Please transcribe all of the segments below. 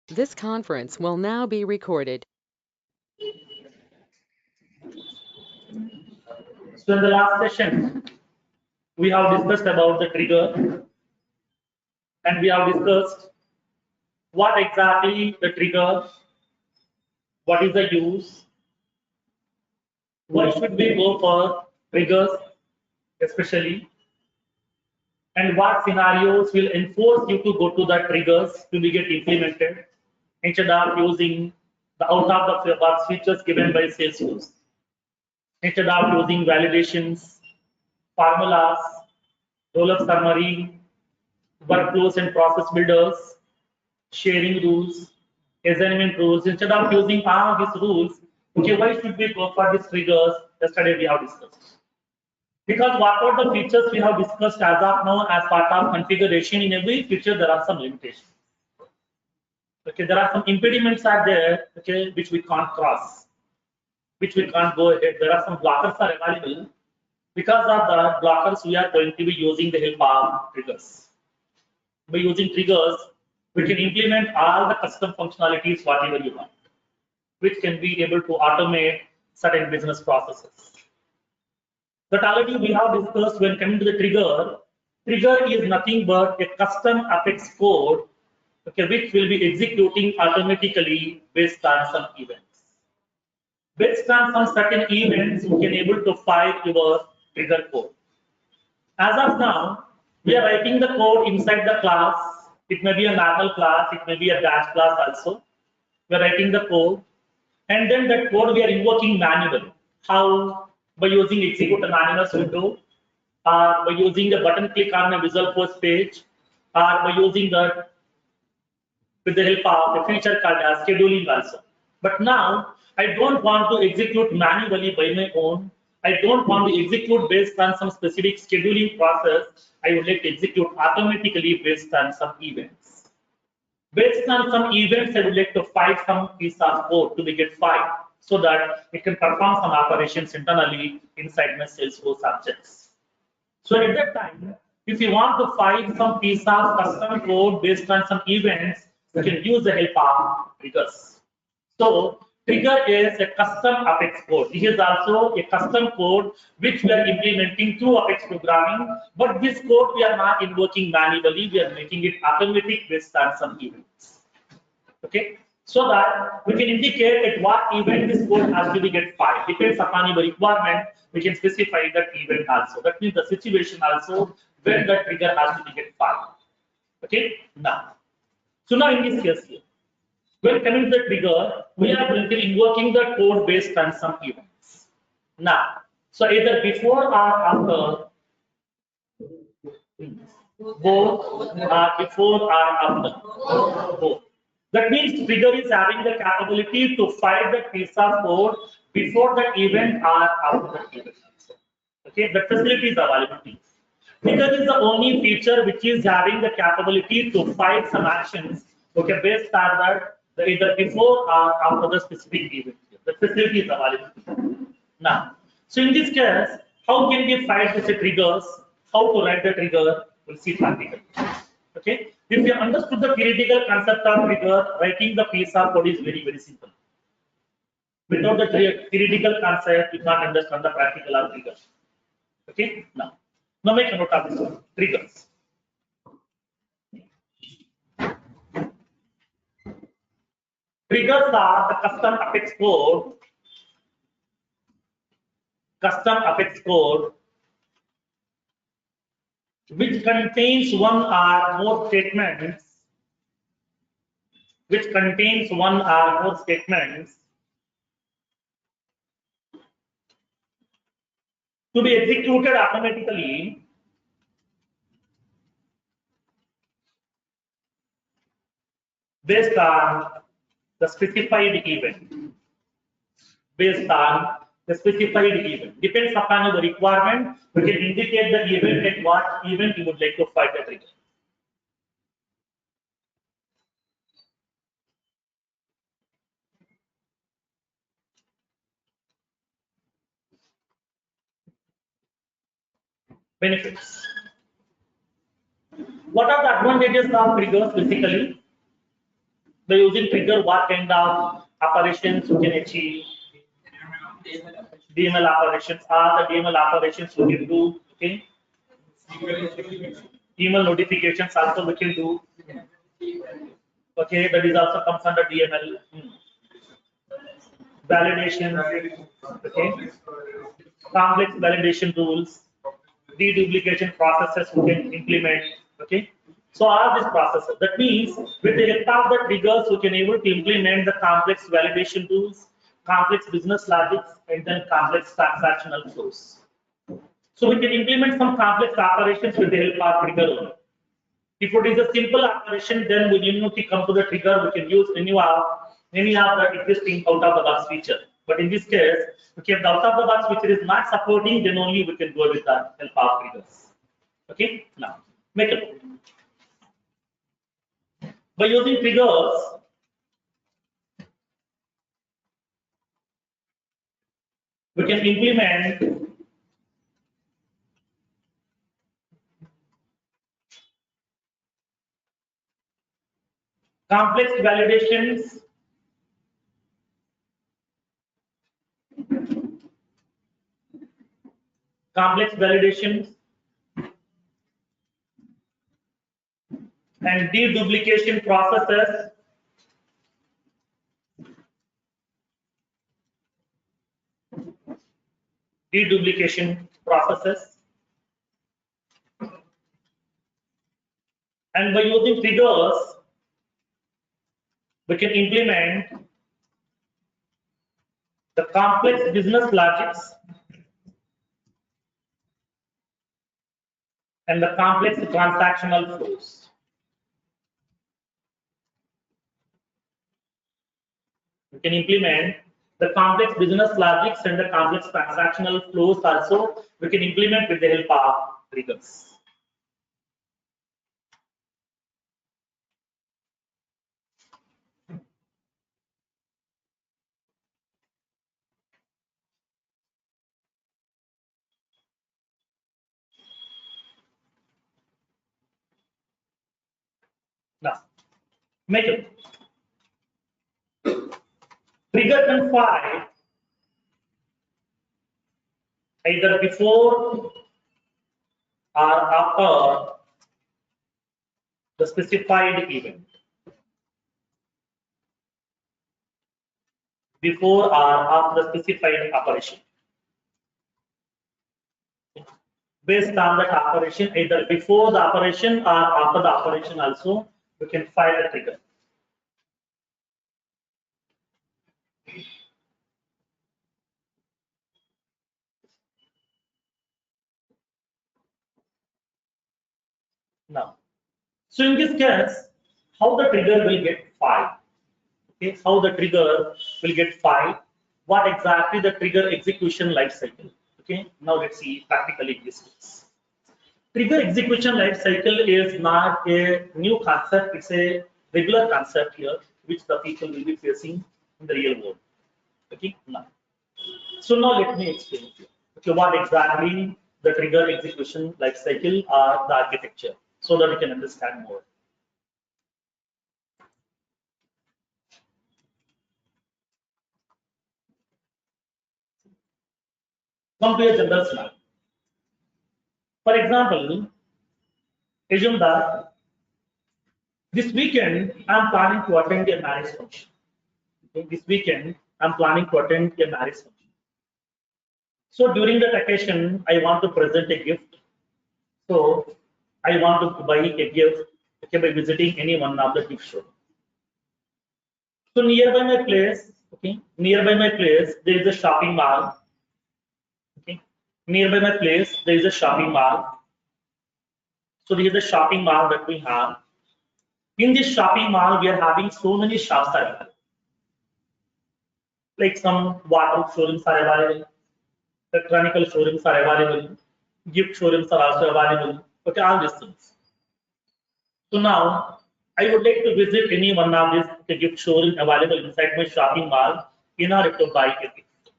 This conference will now be recorded. So in the last session, we have discussed about the trigger and we have discussed what exactly the trigger, what is the use, why should we go for triggers especially, and what scenarios will enforce you to go to the triggers to be get implemented instead of using the out of the box features given by Salesforce. Instead of using validations, formulas, roll-up summary, workflows and process builders, sharing rules, assignment rules. Instead of using all these rules, okay, why should we go for these triggers? Yesterday we have discussed. Because what are the features we have discussed as of now as part of configuration, in every feature there are some limitations. Okay, there are some impediments are there, okay, which we can't cross, which we can't go ahead. There are some blockers are available. Because of the blockers, we are going to be using the help of triggers. By using triggers, we can implement all the custom functionalities whatever you want, which can be able to automate certain business processes. But already we have discussed when coming to the trigger. Trigger is nothing but a custom Apex code, okay, which will be executing automatically based on some events. Based on some certain events, you can able to file your trigger code. As of now, we are writing the code inside the class. It may be a normal class, it may be a dash class also. We are writing the code, and then that code we are invoking manually. How? By using execute anonymous window, or by using the button click on a Visual Force page, or by using the with the help of a feature called as scheduling also. But now I don't want to execute manually by my own. I don't want to execute based on some specific scheduling process. I would like to execute automatically based on some events. Based on some events, I would like to file some piece of code to be get filed so that it can perform some operations internally inside my Salesforce objects. So at that time, if you want to file some piece of custom code based on some events, you can use the help of triggers. So trigger is a custom Apex code. It is also a custom code which we are implementing through Apex programming, but this code we are not invoking manually, we are making it automatic based on some events. Okay, so that we can indicate at what event this code has to be get filed. Depends upon your requirement, we can specify that event also. That means the situation also when the trigger has to be get filed. Okay, now. So now in this case here, when coming to the trigger, we are going to be invoking the code based on some events. Now, so either before or after, both before or after, both. That means trigger is having the capability to fire the piece of code before the event or after the event. Okay, the facility is available. Trigger is the only feature which is having the capability to fire some actions, okay, based on that either before or after the specific event. The facility is available. Now, so in this case, how can we find the triggers? How to write the trigger? We'll see practically. Okay. If you understood the theoretical concept of trigger, writing the piece of code is very, very simple. Without the theoretical concept, you can't understand the practical of trigger. Okay. Now make a note of this one. Triggers. Triggers are the custom Apex code which contains one or more statements, to be executed automatically based on the specified event. Based on the specified event. Depends upon the requirement, we can indicate the event at what event you would like to fight the trigger. Benefits. What are the advantages of triggers basically? By using trigger, what kind of operations you can achieve? DML operations are the DML operations we can do. Okay. Email notifications also we can do. Okay, that is also comes under DML. Validation. Okay. Complex validation rules, deduplication processes we can implement. Okay. So all these processes. That means with the help of the triggers, we can able to implement the complex validation rules, complex business logics, and then complex transactional flows. So we can implement some complex operations with the help of trigger. If it is a simple operation, then we need to come to the trigger. We can use any of the existing out of the box feature. But in this case, if the out of the box feature is not supporting, then only we can go with the help of triggers. Okay, now make a note. By using triggers, we can implement complex validations, and deduplication processes and by using triggers we can implement the complex business logics and the complex transactional flows. We can implement the complex business logics and the complex transactional flows also we can implement with the help of triggers. Now, make it. Trigger can fire either before or after the specified event. Before or after the specified operation. Based on that operation, either before the operation or after the operation also, we can fire the trigger. Now, so in this case, how the trigger will get fired? Okay, how the trigger will get fired? What exactly the trigger execution life cycle? Okay, now let's see practically this case. Trigger execution life cycle is not a new concept; it's a regular concept here, which the people will be facing in the real world. Okay, now. So now let me explain to you. Okay, what exactly the trigger execution life cycle or the architecture, so that you can understand more. Come to a general scenario. For example, assume that this weekend I'm planning to attend a marriage function. Okay, this weekend I'm planning to attend a marriage function. So during that occasion, I want to present a gift. So I want to buy a gift, okay, by visiting any one of the gift shop. So nearby my place, okay, nearby my place there is a shopping mall. Okay, nearby my place there is a shopping mall. So this is the shopping mall that we have. In this shopping mall, we are having so many shops available. Like some water showrooms are available, electronical showrooms are available, gift showrooms are also available. Okay, all these things. So now I would like to visit any one of these the gift showroom available inside my shopping mall in order to buy a gift.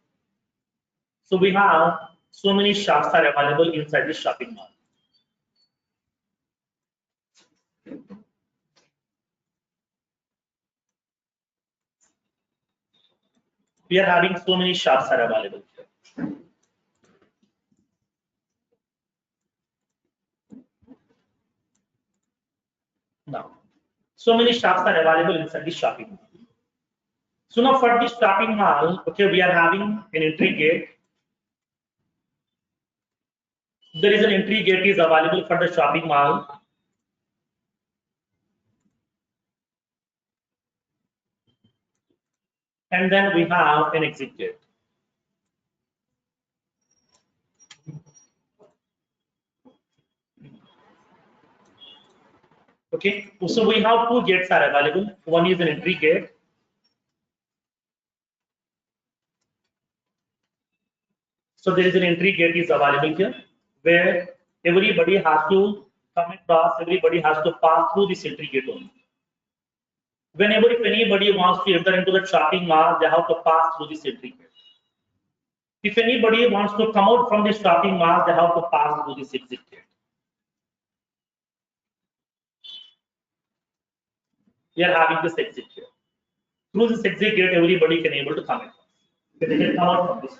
So we have so many shops are available inside the shopping mall. We are having so many shops are available here. Now, so many shops are available inside the shopping mall. So now for this shopping mall, okay, we are having an entry gate. There is an entry gate is available for the shopping mall. And then we have an exit gate. Okay, so we have two gates are available. One is an entry gate. So there is an entry gate is available here where everybody has to come across, everybody has to pass through this entry gate only. Whenever if anybody wants to enter into the shopping mall, they have to pass through this entry gate. If anybody wants to come out from the shopping mall, they have to pass through this exit gate. We are having this exit here. Through this exit gate, everybody can able to come across. They can come out from this.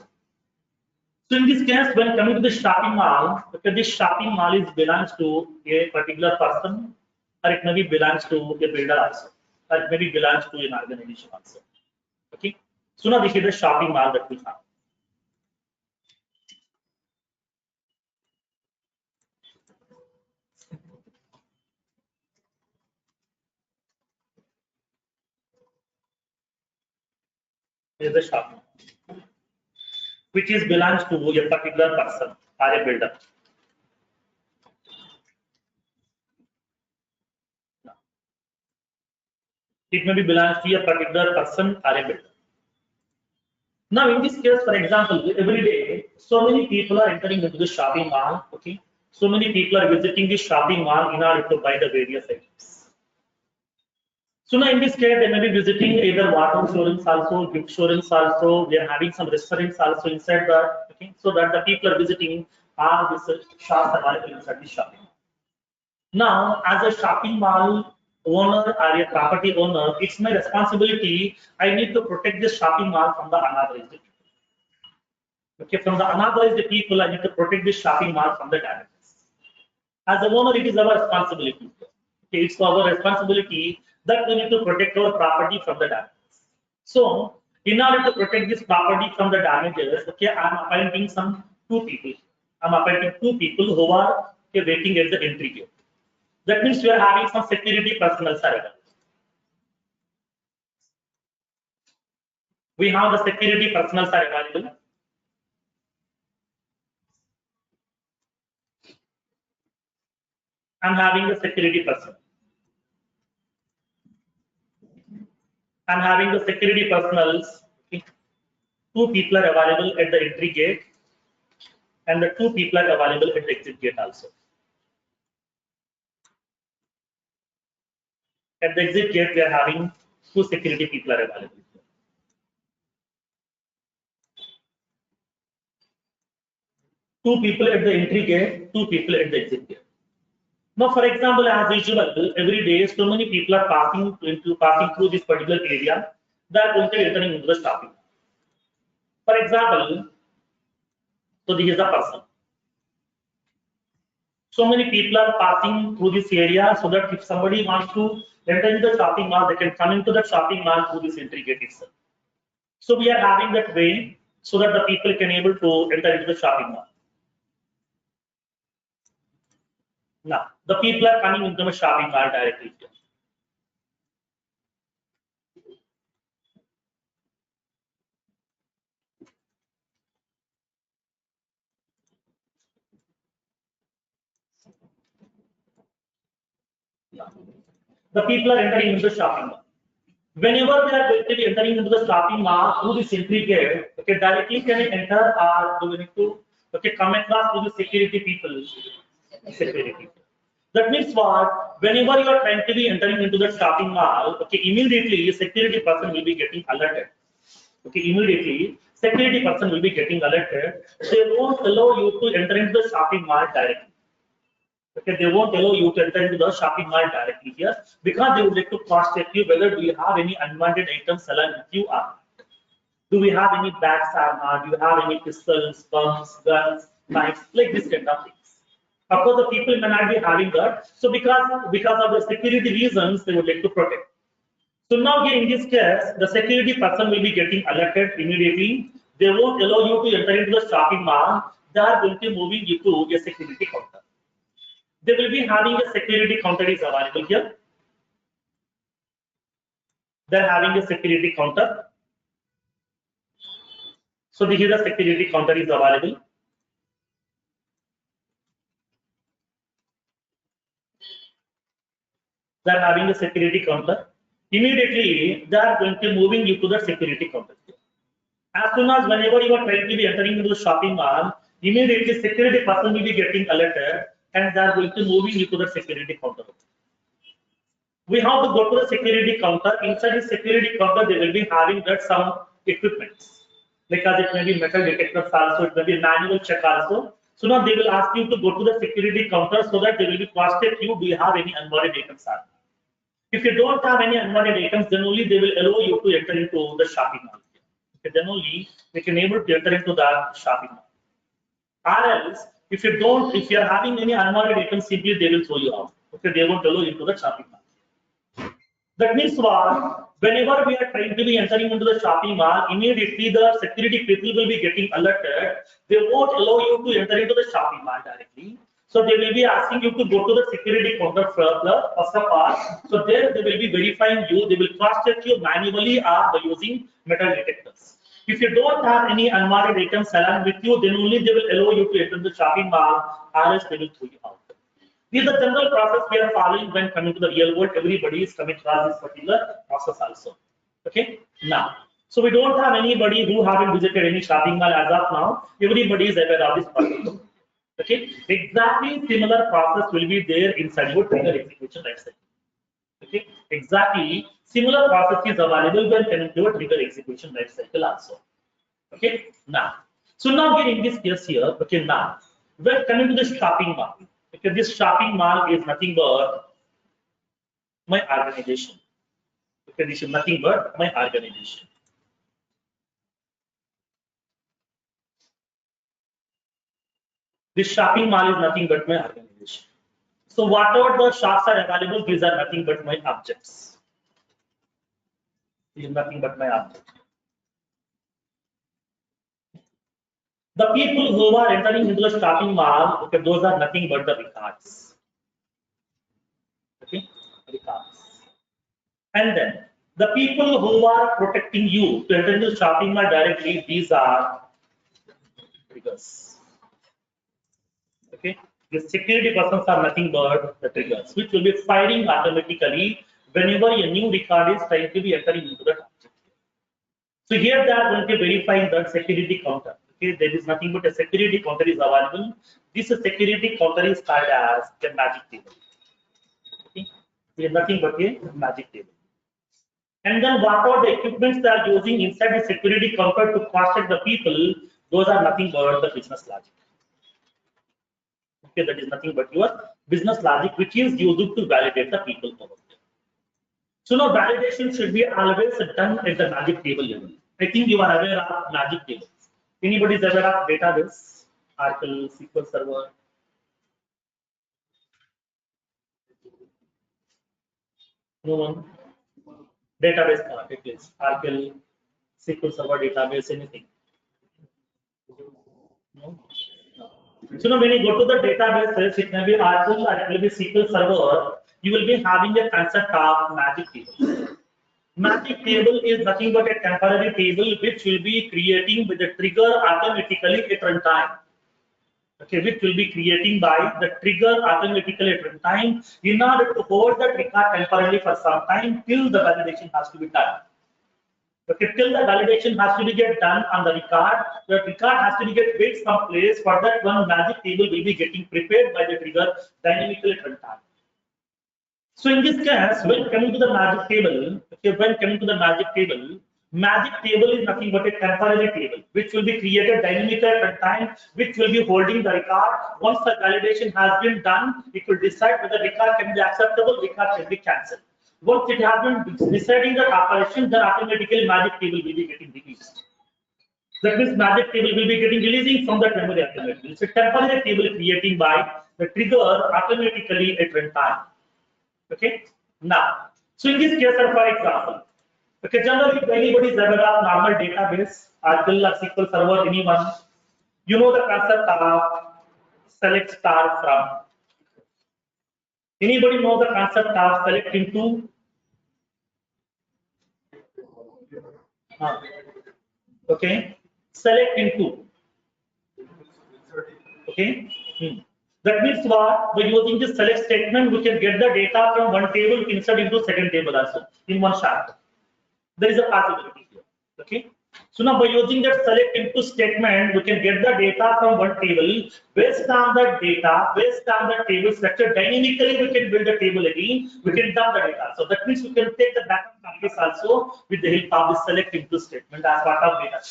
So in this case, when coming to the shopping mall, okay, this shopping mall is belongs to a particular person, or it may be belongs to a builder also, or it may be belongs to an organization also. Okay. So now this is the shopping mall that we have. Is the shopping mall, which is belongs to a particular person or a builder. It may be belongs to a particular person or a builder. Now, in this case, for example, every day, so many people are entering into the shopping mall. Okay, so many people are visiting the shopping mall in order to buy the various items. So now, in this case, they may be visiting either water showrooms also, gift showrooms also. We are having some restaurants also inside that. Okay, so that the people are visiting all these shops available inside the shopping mall. Now, as a shopping mall owner or a property owner, it's my responsibility. I need to protect this shopping mall from the unauthorized people. Okay, from the unauthorized people, I need to protect this shopping mall from the damages. As a owner, it is our responsibility. Okay, it's our responsibility that we need to protect our property from the damages. So, in order to protect this property from the damages, okay, I'm appointing some two people. I'm appointing two people who are okay, waiting at the entry gate. That means we are having some security personnel available. We have the security personnel available. I'm having the security person. I'm having the security personnel. Okay. Two people are available at the entry gate, and the two people are available at the exit gate also. At the exit gate, we are having two security people are available. Two people at the entry gate, two people at the exit gate. Now, for example, as usual, every day so many people are passing through this particular area. They are going to entering into the shopping. For example, so this is a person. So many people are passing through this area, so that if somebody wants to enter into the shopping mall, they can come into the shopping mall through this entry gate itself. So we are having that way so that the people can able to enter into the shopping mall. Now, the people are coming into the shopping mall directly here. The people are entering into the shopping mall. Whenever they are going to be entering into the shopping mall through this entry gate, okay, directly can enter or do we need to come across to the security people? Security. That means what? Whenever you are trying to be entering into the shopping mall, okay, immediately a security person will be getting alerted. Okay, immediately security person will be getting alerted. They won't allow you to enter into the shopping mall directly. Okay, they won't allow you to enter into the shopping mall directly here because they would like to cross check you whether do you have any unwanted items along with you or not. Do we have any bats armor? Do you have any pistols, bombs, guns, knives, like this kind of things? Of course, the people may not be having that. So because of the security reasons, they would like to protect. So now here in this case, the security person will be getting alerted immediately. They won't allow you to enter into the shopping mall. They are going to be moving you to a security counter. They will be having a security counter is available here. They're having a security counter. So here the security counter is available. They're having a security counter. Immediately, they are going to be moving you to the security counter. As soon as whenever you are trying to be entering into the shopping mall, immediately security person will be getting alerted and they are going to moving you to the security counter. We have to go to the security counter. Inside the security counter, they will be having that some equipments. Because it may be metal detectors also, it may be manual check also. So now they will ask you to go to the security counter so that they will be cross-check you, do you have any unwanted items? If you don't have any unwanted items, then only they will allow you to enter into the shopping mall. Okay, then only they can able to enter into the shopping mall. Or else, if you are having any unwanted items, simply they will throw you out. Okay, they won't allow you into the shopping mall. That means what? Whenever we are trying to be entering into the shopping mall, immediately the security people will be getting alerted. They won't allow you to enter into the shopping mall directly. So they will be asking you to go to the security counter first of all. So there they will be verifying you. They will cross-check you manually or by using metal detectors. If you don't have any unwanted items along with you, then only they will allow you to enter the shopping mall, or else they will throw you out. This is the general process we are following when coming to the real world. Everybody is coming across this particular process also. Okay. Now, so we don't have anybody who haven't visited any shopping mall as of now. Everybody is aware of this process. Okay. Exactly similar process will be there inside your trigger execution lifecycle. Okay. Exactly similar process is available when coming to your trigger execution lifecycle also. Okay. Now, so now here in this case here. Okay. Now, when coming to the shopping mall. Because this shopping mall is nothing but my organization. Okay, this is nothing but my organization. This shopping mall is nothing but my organization. So whatever the shops are available, these are nothing but my objects. This is nothing but my object. The people who are entering into the shopping mall, okay, those are nothing but the records. Okay, records. And then the people who are protecting you to enter into the shopping mall directly, these are triggers. Okay, the security persons are nothing but the triggers, which will be firing automatically whenever a new record is trying to be entering into the object. So here they are going to verify the security counter. Okay, there is nothing but a security counter is available. This security counter is called as the magic table. Okay, it is nothing but a magic table. And then what are the equipments they are using inside the security counter to cross-check the people? Those are nothing but the business logic. Okay, that is nothing but your business logic, which is used to validate the people over there. So now validation should be always done at the magic table level. I think you are aware of magic tables. Anybody is aware of database, Oracle, SQL Server? No one. Database, at least Oracle, SQL Server, database, anything. No. So now when you go to the databases, it may be Oracle or it may be SQL Server, you will be having a concept of magic table. Magic table is nothing but a temporary table which will be creating with the trigger automatically at runtime. Okay, which will be creating by the trigger automatically at runtime in order to hold the record temporarily for some time till the validation has to be done. Okay, till the validation has to be get done on the record has to be get wait some place. For that one magic table will be getting prepared by the trigger dynamically at runtime. So in this case, when coming to the magic table, okay, magic table is nothing but a temporary table which will be created dynamically at runtime, which will be holding the record. Once the validation has been done, it will decide whether record can be acceptable, record can be cancelled. Once it has been deciding the operation, then automatically magic table will be getting released. That means magic table will be getting releasing from that memory automatically. It's a temporary table creating by the trigger automatically at runtime. Okay. Now, so in this case, for example, okay, generally if anybody is aware of normal database, Oracle or SQL Server, anyone, you know the concept of select star from. Anybody know the concept of select into? Okay, select into. Okay. That means what? By using this select statement, we can get the data from one table, insert into second table also in one shot. There is a possibility here. Okay. So now by using that select into statement, we can get the data from one table. Based on that data, based on the table structure, dynamically we can build a table again. We can dump the data. So that means we can take the backup copies also with the help of the select into statement as part of data.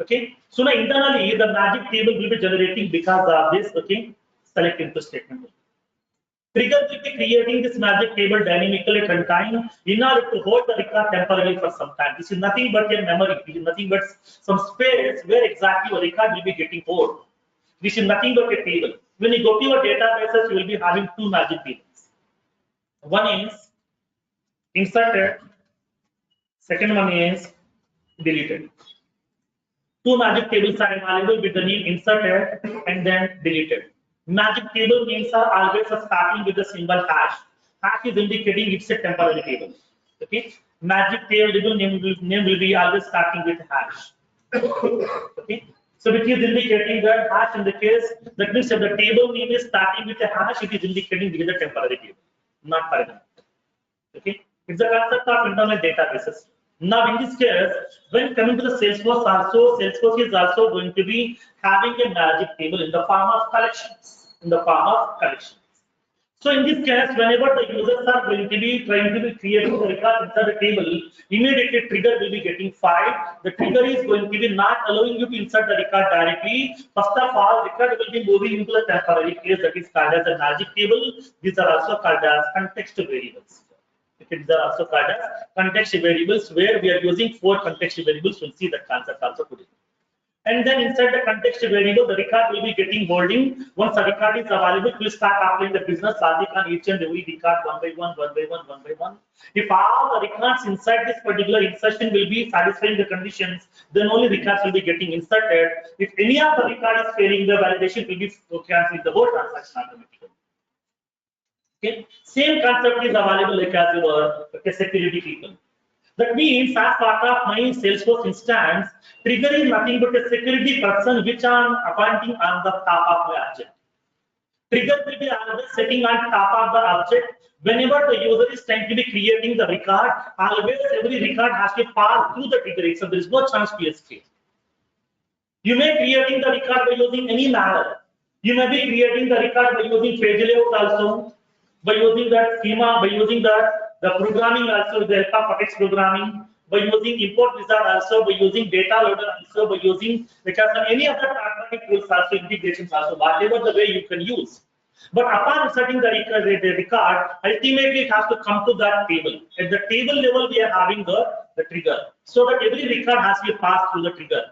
Okay, so now internally the magic table will be generating because of this. Okay, select into statement. Trigger will be creating this magic table dynamically at runtime in order to hold the record temporarily for some time. This is nothing but a memory. This is nothing but some space where exactly your record will be getting hold. This is nothing but a table. When you go to your databases, you will be having two magic tables. One is inserted. Second one is deleted. Two magic tables are available with the name inserted and then deleted. Magic table names are always starting with the symbol hash. Hash is indicating it's a temporary table. Okay. Magic table name will be always starting with hash. Okay. So which is indicating that hash in the case, that means if the table name is starting with a hash, it is indicating it is a temporary table, not permanent. Okay. It's a concept of internal databases. Now, in this case, when coming to the Salesforce also, Salesforce is also going to be having a magic table in the form of collections. So, in this case, whenever the users are going to be trying to be creating the record inside the table, immediately trigger will be getting fired. The trigger is going to be not allowing you to insert the record directly. First of all, record will be moving into the temporary place that is called as a magic table. These are also called as context variables. These are also called as context variables, where we are using 4 context variables. We'll see that concept also today. And then inside the context variable, the record will be getting holding. Once the record is available, we'll start applying the business logic on each and every record one by one. If all the records inside this particular insertion will be satisfying the conditions, then only records will be getting inserted. If any of the record is failing, the validation will be cancelling the whole transaction automatically. Okay. Same concept is available like as your security people. That means as part of my Salesforce instance, trigger is nothing but a security person which I am appointing on the top of the object. Trigger will be always sitting on top of the object. Whenever the user is trying to be creating the record, always every record has to pass through the trigger. So there is no chance to escape. You may creating the record by using any manner. You may be creating the record by using page layout also, by using that schema, by using the programming also with the help of text programming, by using import wizard also, by using data loader also, by using any other automatic tools also, integrations also, whatever the way you can use. But upon inserting the record, ultimately it has to come to that table. At the table level, we are having the trigger, so that every record has to pass through the trigger.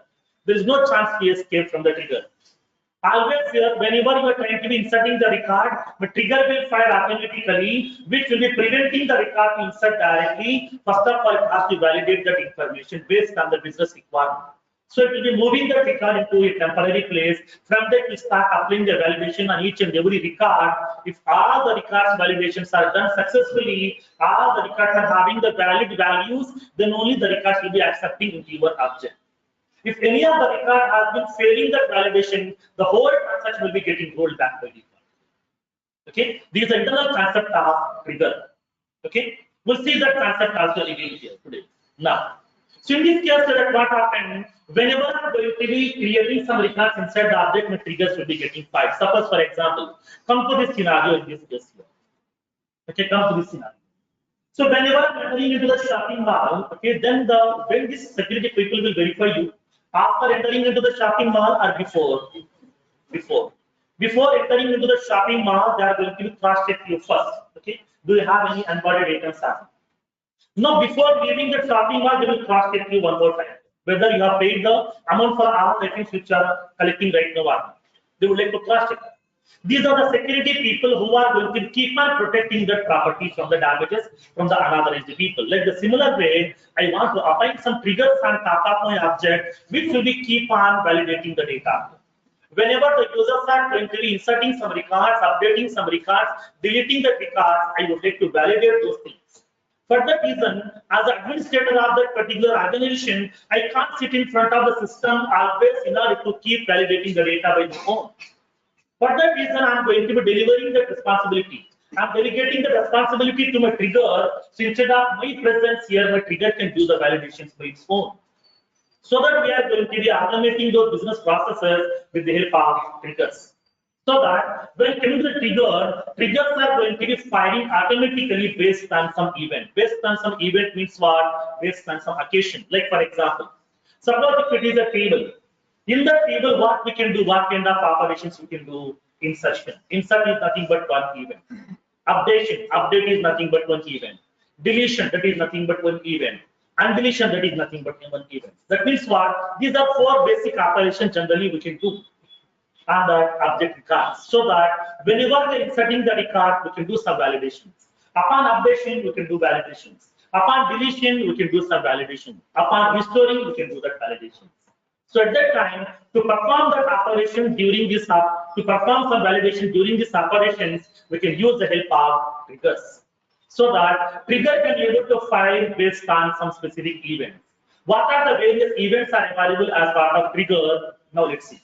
There is no chance to escape from the trigger. Always whenever you are trying to be inserting the record, the trigger will fire automatically, which will be preventing the record to insert directly. First of all, it has to validate that information based on the business requirement. So it will be moving the record into a temporary place. From there, we start applying the validation on each and every record. If all the records validations are done successfully, all the records are having the valid values, then only the records will be accepting into your object. If any of the record has been failing that validation, the whole transaction will be getting rolled back by default. Okay, this is the internal concept of trigger. Okay, we'll see that concept also again here today. Now, so in this case, what happens whenever I'm going to be creating some records inside the object, my triggers will be getting fired. Suppose, for example, come to this scenario in this case here. Okay, come to this scenario. So whenever I'm entering into the shopping mall, okay, then when this security people will verify you. After entering into the shopping mall or before? Before entering into the shopping mall, they are going to cross-check you first. Okay, do you have any unwanted items? Now, before leaving the shopping mall, they will cross-check you one more time. whether you have paid the amount for all items which are collecting right now or not. They would like to cross check. These are the security people who are going to keep on protecting the property from the damages from the unauthorized people. Like the similar way, I want to apply some triggers on top of my object, which will be keep on validating the data. Whenever the users are going to be inserting some records, updating some records, deleting the records, I would like to validate those things. For that reason, as administrator of that particular organization, I can't sit in front of the system always in order to keep validating the data by my own. For that reason, I'm going to be delivering that responsibility. I'm delegating the responsibility to my trigger. So instead of my presence here, my trigger can do the validations by its own. So that we are going to be automating those business processes with the help of triggers. So that when coming to the trigger, triggers are going to be firing automatically based on some event. Based on some event means what? Based on some occasion. Like for example, suppose if it is a table. In the table, what we can do, what kind of operations we can do? Insertion. Insert is nothing but one event. Updation. Update is nothing but one event. Deletion, that is nothing but one event. And deletion, that is nothing but one event. That means what? These are four basic operations generally we can do on the object records. So that whenever we are inserting the record, we can do some validations. Upon updation, we can do validations. Upon deletion, we can do some validation. Upon restoring, we can do that validation. So at that time, to perform that operation during this, to perform some validation during these operations, we can use the help of triggers. So that trigger can be able to fire based on some specific events. What are the various events are available as part of trigger? Now let's see.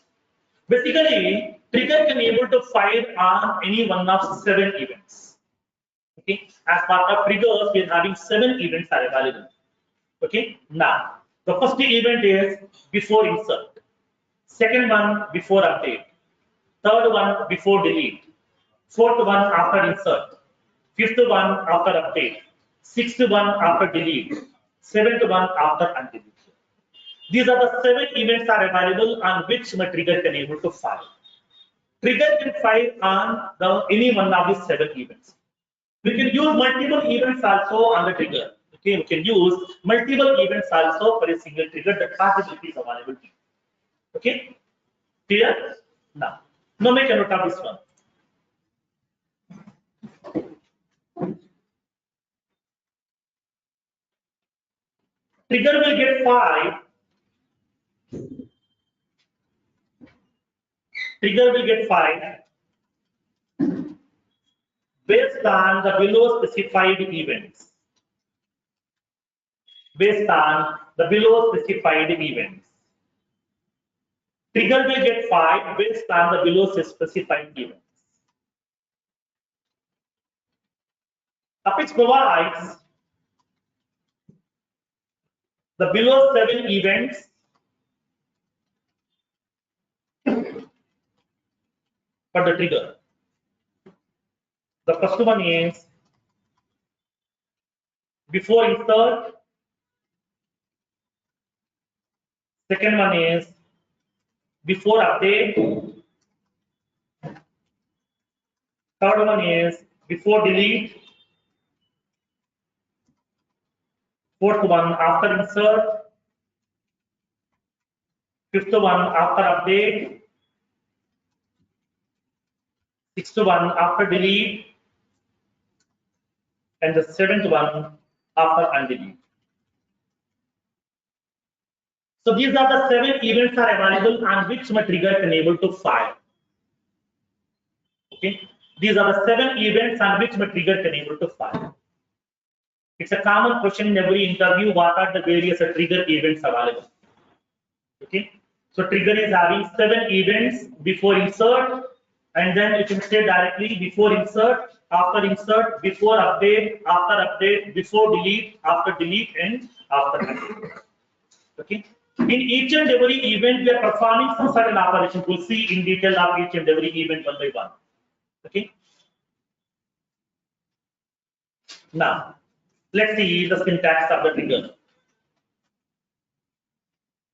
Basically, trigger can be able to fire on any one of 7 events. Okay, as part of triggers, we are having 7 events are available. Okay, now the first event is before insert, second one before update, third one before delete, fourth one after insert, fifth one after update, sixth one after delete, seventh one after undelete. These are the 7 events are available on which my trigger can able to fire. Trigger can fire on any one of these 7 events. We can use multiple events also on the trigger. Okay, we can use multiple events also for a single trigger. The possibility is available. Okay, clear? Now make a note of this one. Trigger will get 5. Trigger will get 5 based on the below specified events. Based on the below specified events. Trigger will get 5 based on the below specified events. Which provides the below 7 events for the trigger. The first one is before insert. Second one is before update. Third one is before delete. Fourth one after insert. Fifth one after update. Sixth one after delete. And the 7th one after undelete. So these are the 7 events are available on which my trigger can able to fire. Okay, these are the 7 events on which my trigger can able to fire. It's a common question in every interview. What are the various trigger events available? Okay, so trigger is having 7 events before insert, and then you can say directly before insert, after insert, before update, after update, before delete, after delete, and after delete. Okay. In each and every event, we are performing some certain operations. We'll see in detail of each and every event one by one. Okay. Now, let's see the syntax of the trigger.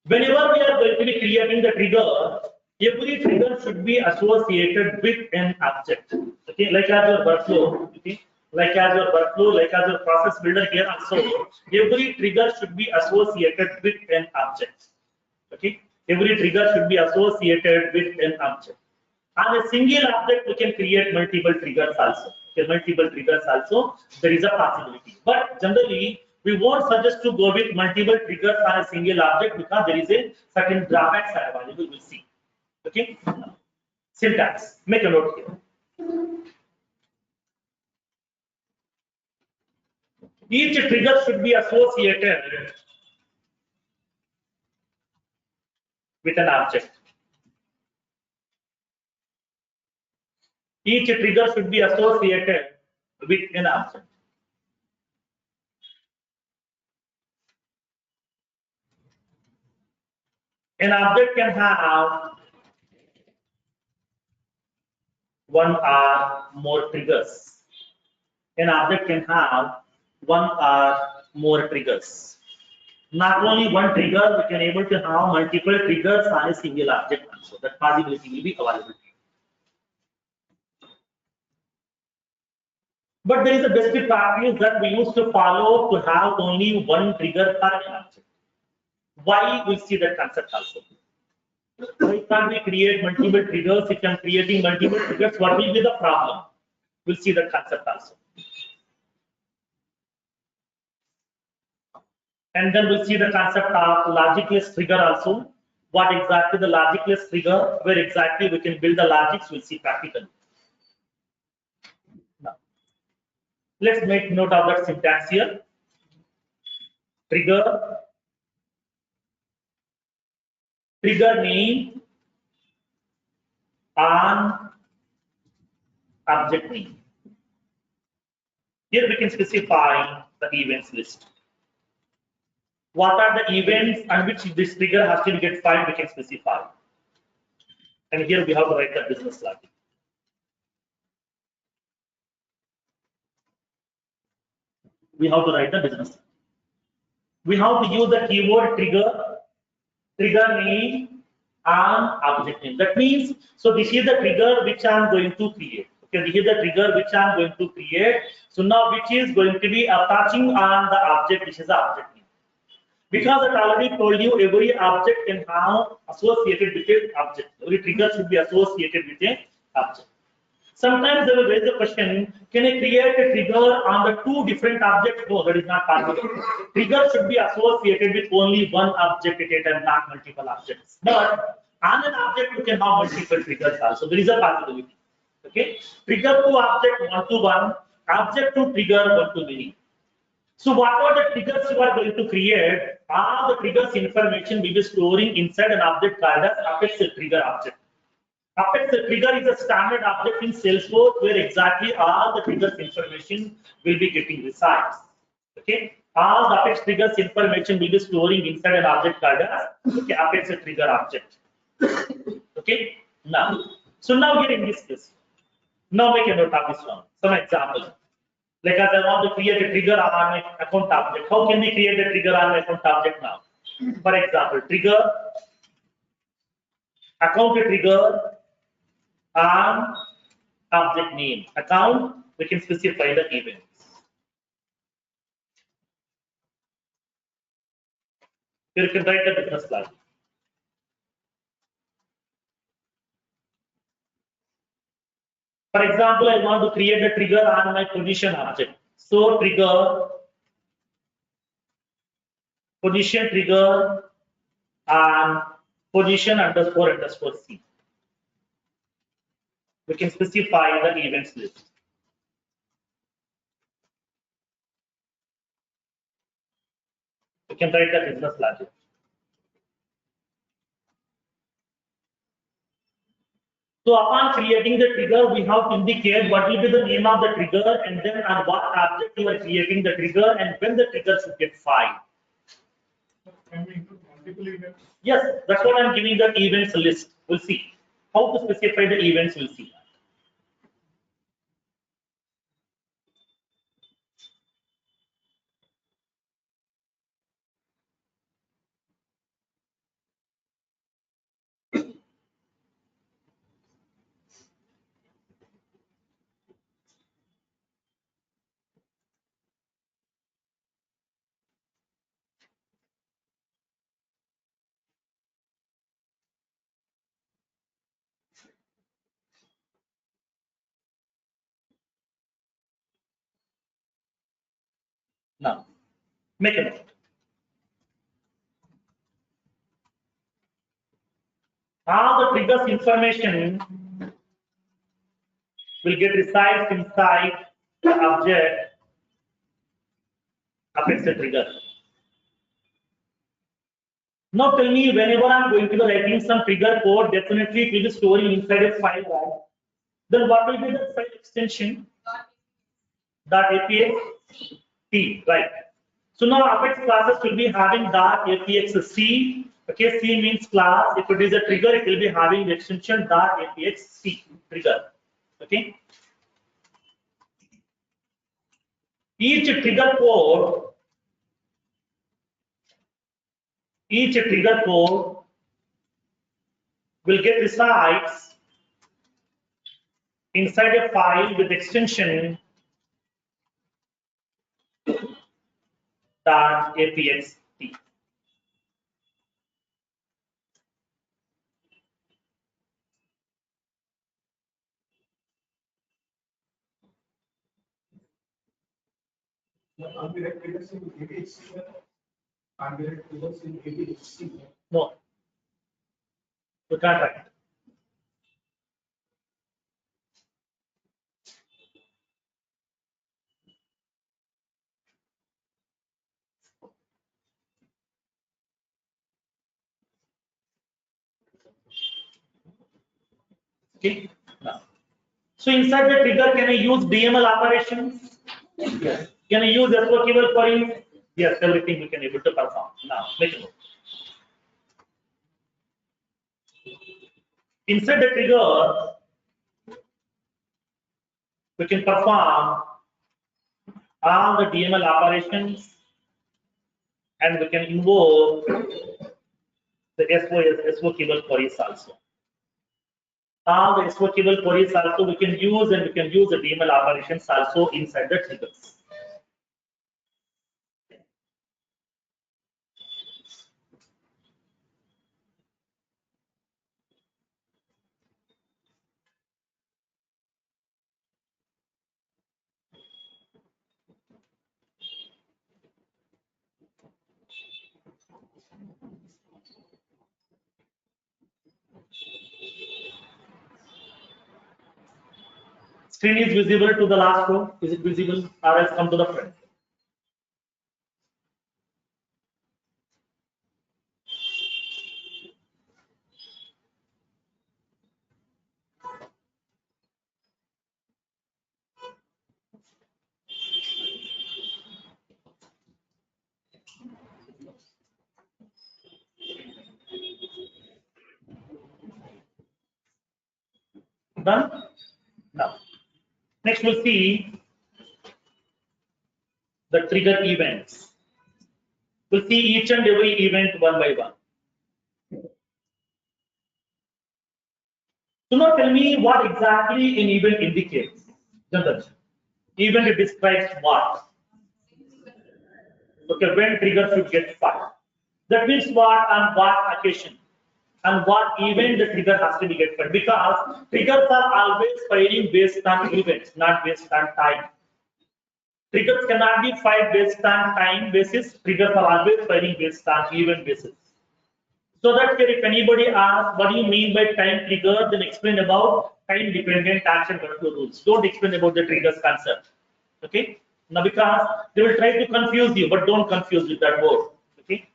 Whenever we are going to be creating the trigger, every trigger should be associated with an object. Okay, like as your workflow. Okay, like as your workflow, like as your process builder here also, every trigger should be associated with an object. Okay, every trigger should be associated with an object. On a single object, we can create multiple triggers also. Okay, multiple triggers also, there is a possibility. But generally, we won't suggest to go with multiple triggers on a single object because there is a certain drawbacks are available. We'll see. Okay, syntax. Make a note here. Each trigger should be associated with an object. Each trigger should be associated with an object. An object can have one or more triggers. An object can have one or more triggers. Not only one trigger, we can able to have multiple triggers on a single object also. That possibility will be available. But there is a best practice that we used to follow to have only one trigger per object. Why we see that concept also? Why can't we create multiple triggers? If I'm creating multiple triggers, what will be the problem? We'll see that concept also. And then we'll see the concept of logicless trigger also. What exactly the logicless trigger, where exactly we can build the logics, we'll see practically. Now, let's make note of that syntax here. Trigger, trigger name, on object name. Here we can specify the events list. What are the events on which this trigger has to get filed, we can specify. And here we have to write the business logic. We have to write the business. We have to use the keyword trigger, trigger name, and object name. That means, so this is the trigger which I am going to create. Okay, this is the trigger which I am going to create. So now which is going to be attaching on the object, which is the object name. Because I already told you every object can have associated with an object. Every trigger should be associated with an object. Sometimes they will raise the question, can I create a trigger on the two different objects? No, that is not possible. Trigger should be associated with only one object at a time, not multiple objects. But on an object, you can have multiple triggers also. There is a possibility. Okay? Trigger to object one to one, object to trigger one to many. So whatever the triggers you are going to create, all the triggers information will be storing inside an object called as Apex trigger object. Apex trigger is a standard object in Salesforce where exactly all the triggers information will be getting resides. Okay, all the Apex triggers information will be storing inside an object called as Apex trigger object. Okay, now, so now here in this case, now make a note of this one. Some example. Like as I want to create a trigger on my account object. How can we create a trigger on my account object now? For example, trigger, account trigger, and object name. Account, we can specify the events. Here you can write the business logic. For example, I want to create a trigger on my position object. So trigger, position trigger, and position underscore underscore C. We can specify the events list. We can write the business logic. So upon creating the trigger, we have to indicate what will be the name of the trigger and then on what object you are creating the trigger and when the trigger should get filed. Can we include multiple events? Yes, that's what I'm giving the events list. We'll see. How to specify the events, we'll see. Now, make a note. All the triggers information will get resides inside the object affects the trigger. Now tell me, whenever I'm going to be writing some trigger code, definitely it will be storing inside a file, right? Then what will be the file extension? .apxt, right? So now Apex classes will be having .apxt. Okay, C means class. If it is a trigger, it will be having the extension .apxt trigger. Okay. Each trigger code will get resides inside a file with extension .apxt. Undirect triggers in APHC. Undirect triggers in APHC. No, you can't write. Okay. Now, so inside the trigger, can I use DML operations? Yes. Can I use SQL queries? Yes, everything we can able to perform. Now, make a note. Inside the trigger, we can perform all the DML operations, and we can invoke the SQL queries also. All the SQL queries also we can use, and we can use the DML operations also inside the triggers. Screen is visible to the last row. Is it visible, or else come to the front? Done? Now, next we'll see the trigger events. We'll see each and every event one by one. So now tell me what exactly an event indicates. Chandraj. Event describes what? Okay, when trigger should get fired. That means what, on what occasion, and what event the trigger has to be get fired. Because triggers are always firing based on events, not based on time. Triggers cannot be fired based on time basis. Triggers are always firing based on event basis. So that if anybody asks what do you mean by time trigger, then explain about time dependent action workflow rules. Don't explain about the triggers concept. Okay. Now because they will try to confuse you, but don't confuse with that word. Okay.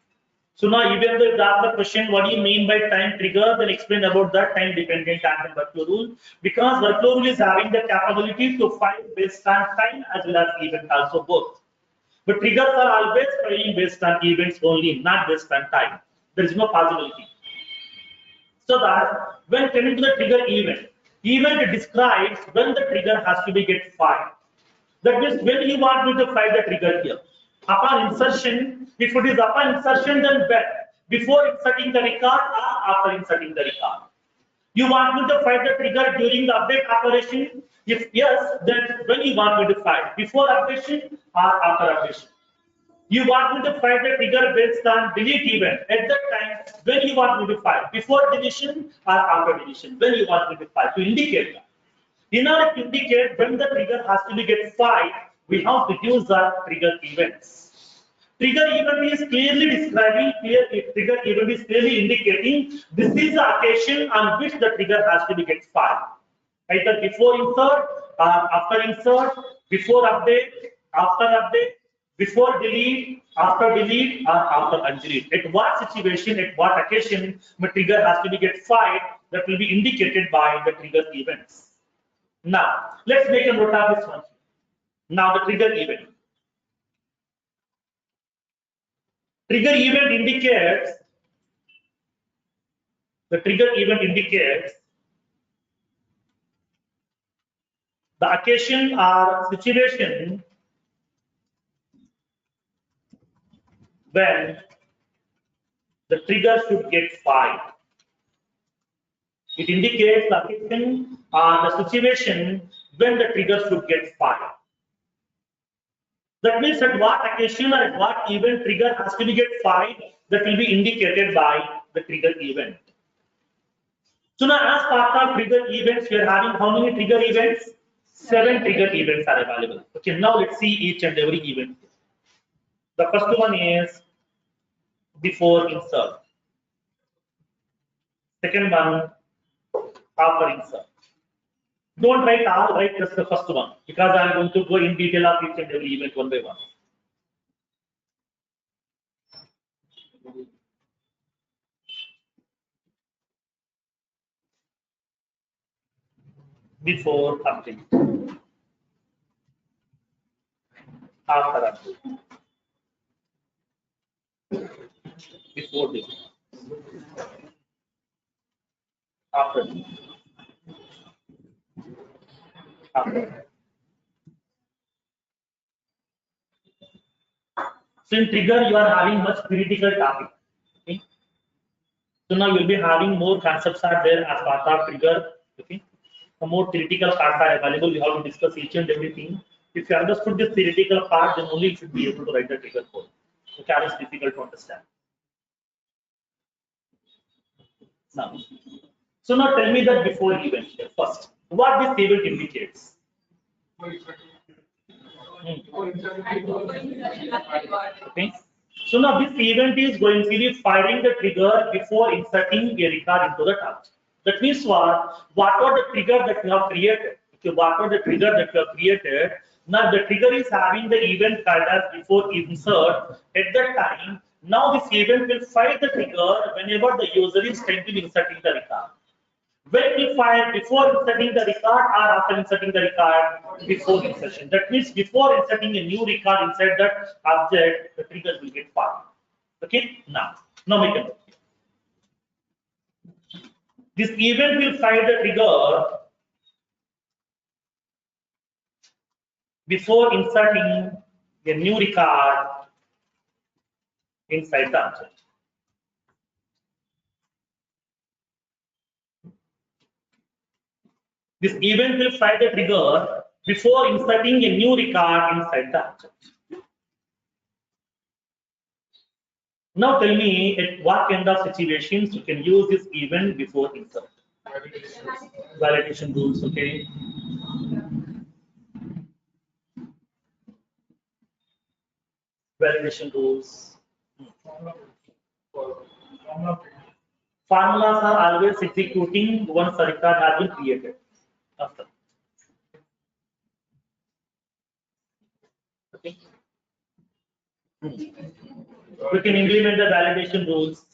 So now even though you ask the question, what do you mean by time trigger, then explain about that time dependent action workflow rule. Because workflow rule is having the capability to fire based on time as well as event also both. But triggers are always firing based on events only, not based on time. There is no possibility. So that when coming to the trigger event describes when the trigger has to be get fired. That means when you want me to fire the trigger here. Upon insertion, if it is upon insertion, then when? Before inserting the record or after inserting the record. You want me to fire the trigger during the update operation? If yes, then when you want me to fire? Before updation or after updation? You want me to fire the trigger based on delete event at that time when you want me to fire, before deletion or after deletion, when you want me to fire, to indicate that. In order to indicate when the trigger has to be get fired, we have to use the trigger events. Trigger event is clearly describing, trigger event is clearly indicating this is the occasion on which the trigger has to be get fired. Either before insert or after insert, before update, after update, before delete, after delete, or after undelete. At what situation, at what occasion, the trigger has to be get fired, that will be indicated by the trigger events. Now, let's make a note of this one. Now, the trigger event. Trigger event indicates, the trigger event indicates the occasion or situation when the trigger should get fired. It indicates the occasion or the situation when the trigger should get fired. That means at what occasion or at what event trigger has to be get fired, that will be indicated by the trigger event. So now as part of trigger events, we are having how many trigger events? 7 trigger events are available. Okay, now let's see each and every event. The first one is before insert. Second one, after insert. Don't write all, write just the first one, because I am going to go in detail of each and every event one by one. Before update, after update, before delete, after delete, after. So in trigger, you are having much critical topic. Okay. So now you'll be having more concepts are there as part of trigger. Okay. The more theoretical parts are available. You have to discuss each and everything. If you understood this theoretical part, then only you should be able to write the trigger code. Okay, it's difficult to understand. Now, so now tell me that before event first, what this event indicates. Okay. So now this event is going to be firing the trigger before inserting a record into the task. That means what are the trigger that you have created? Okay, what are the trigger that you have created? Now the trigger is having the event called as before insert. At that time, now this event will fire the trigger whenever the user is trying to inserting the record. When we fire before inserting the record or after inserting the record? Before insertion. That means before inserting a new record inside that object, the trigger will get fired. Okay, now make a note. This event will fire the trigger before inserting a new record inside the object. This event will fire the trigger before inserting a new record inside the object. Now tell me at what kind of situations you can use this event before insert. Validation rules, okay. Validation rules. Formulas are always executing once a record has been created. After. Okay. We can implement the validation rules.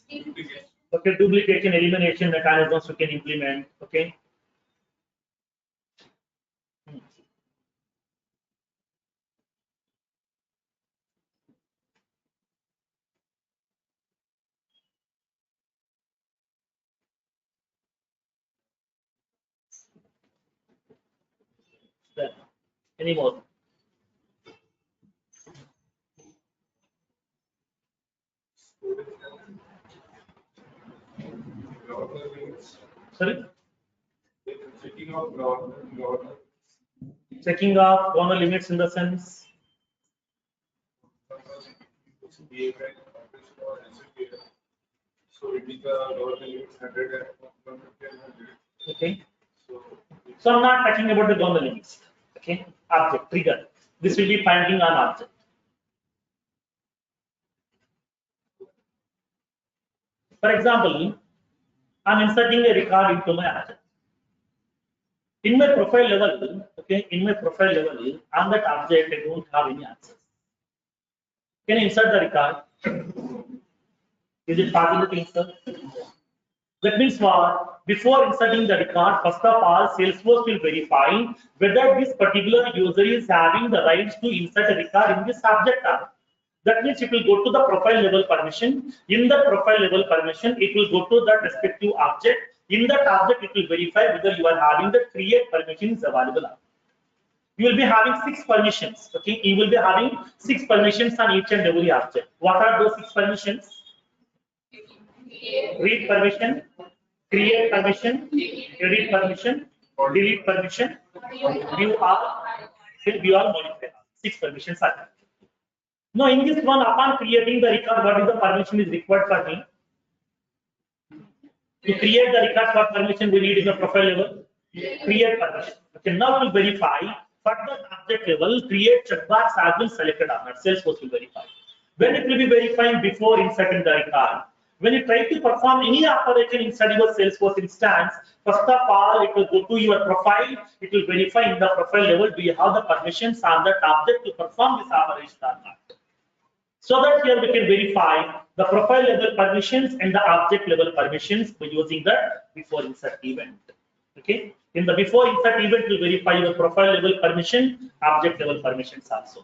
Okay, duplication elimination mechanisms we can implement. Okay. Then, any more? Sorry? Checking off governor limits in the sense. So it is the governor limits 100 and 150 and 100. Okay. So I'm not talking about the governor limits. Okay. Object trigger. This will be finding an object. For example, I'm inserting a record into my object. In my profile level, okay, in my profile level, on that object, I don't have any access. Can I insert the record? Is it possible to insert? That means what? Before inserting the record, first of all, Salesforce will verify whether this particular user is having the rights to insert a record in this object. That means it will go to the profile level permission. In the profile level permission, it will go to that respective object. In that object, it will verify whether you are having the create permissions available. You will be having 6 permissions. Okay, you will be having 6 permissions on each and every object. What are those 6 permissions? Read permission, create permission, edit permission, delete permission, view all, modify. 6 permissions are there. Now, in this one, upon creating the record, what is the permission is required for me? To create the record, what permission we need in the profile level? Create permission. Okay, now we'll verify for the object level, create checkbox has been selected or not. Salesforce will verify. When it will be verifying before inserting the record. When you try to perform any operation inside your Salesforce instance, first of all, it will go to your profile. It will verify in the profile level, do you have the permissions on that object to perform this operation or not? So that here we can verify the profile level permissions and the object level permissions by using the before insert event. Okay. In the before insert event, we'll verify your profile level permission, object level permissions also.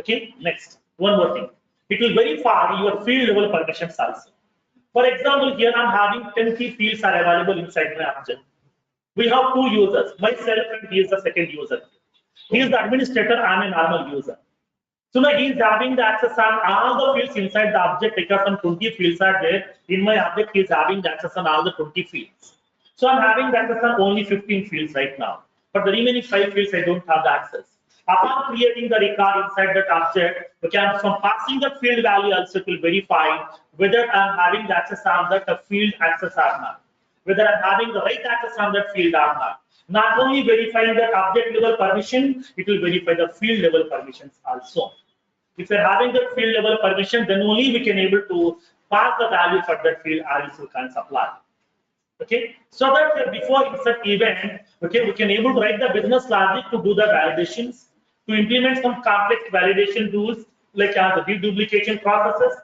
Okay. Next, one more thing. It will verify your field level permissions also. For example, here I'm having 20 fields are available inside my object. We have 2 users, myself and he is the second user. He is the administrator, I'm a normal user. So now he is having the access on all the fields inside the object because some 20 fields are there. In my object, he is having the access on all the 20 fields. So I'm having the access on only 15 fields right now. But the remaining 5 fields, I don't have the access. Upon creating the record inside that object, okay, from passing the field value also it will verify whether I'm having the access on that field access or not. Whether I'm having the right access on that field or not. Not only verifying the object level permission, it will verify the field level permissions also. If you're having the field level permission, then only we can able to pass the value for that field or else we can't supply. Okay, so that before insert event, okay, we can able to write the business logic to do the validations, to implement some complex validation rules like the deduplication processes.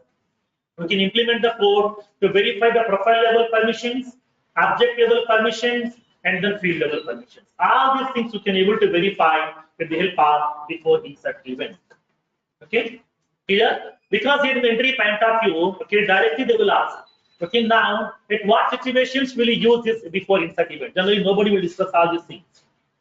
We can implement the code to verify the profile level permissions, object level permissions, and then field level permissions. All these things we can able to verify with the help of before insert event. Okay, clear? Because here in the entry point of view, okay, directly they will ask, okay, now at what situations will you use this before insert event? Generally, nobody will discuss all these things.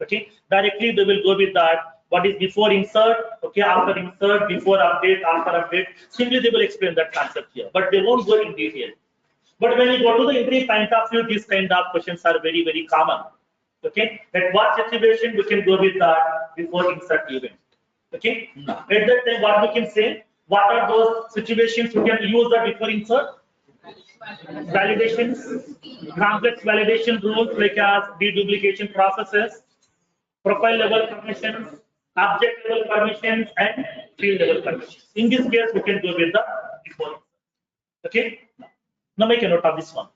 Okay, directly they will go with that. What is before insert? Okay, after insert, before update, after update. Simply they will explain that concept here, but they won't go in detail. But when you go to the entry point of view, these kind of questions are very, very common. Okay, at what situation we can go with that before insert event? Okay, at that time, what we can say? What are those situations we can use that before insert? Validations, complex validation rules like as deduplication processes, profile level permissions, object level permissions, and field level permissions. In this case, we can go with the before. Okay, now make a note of this one.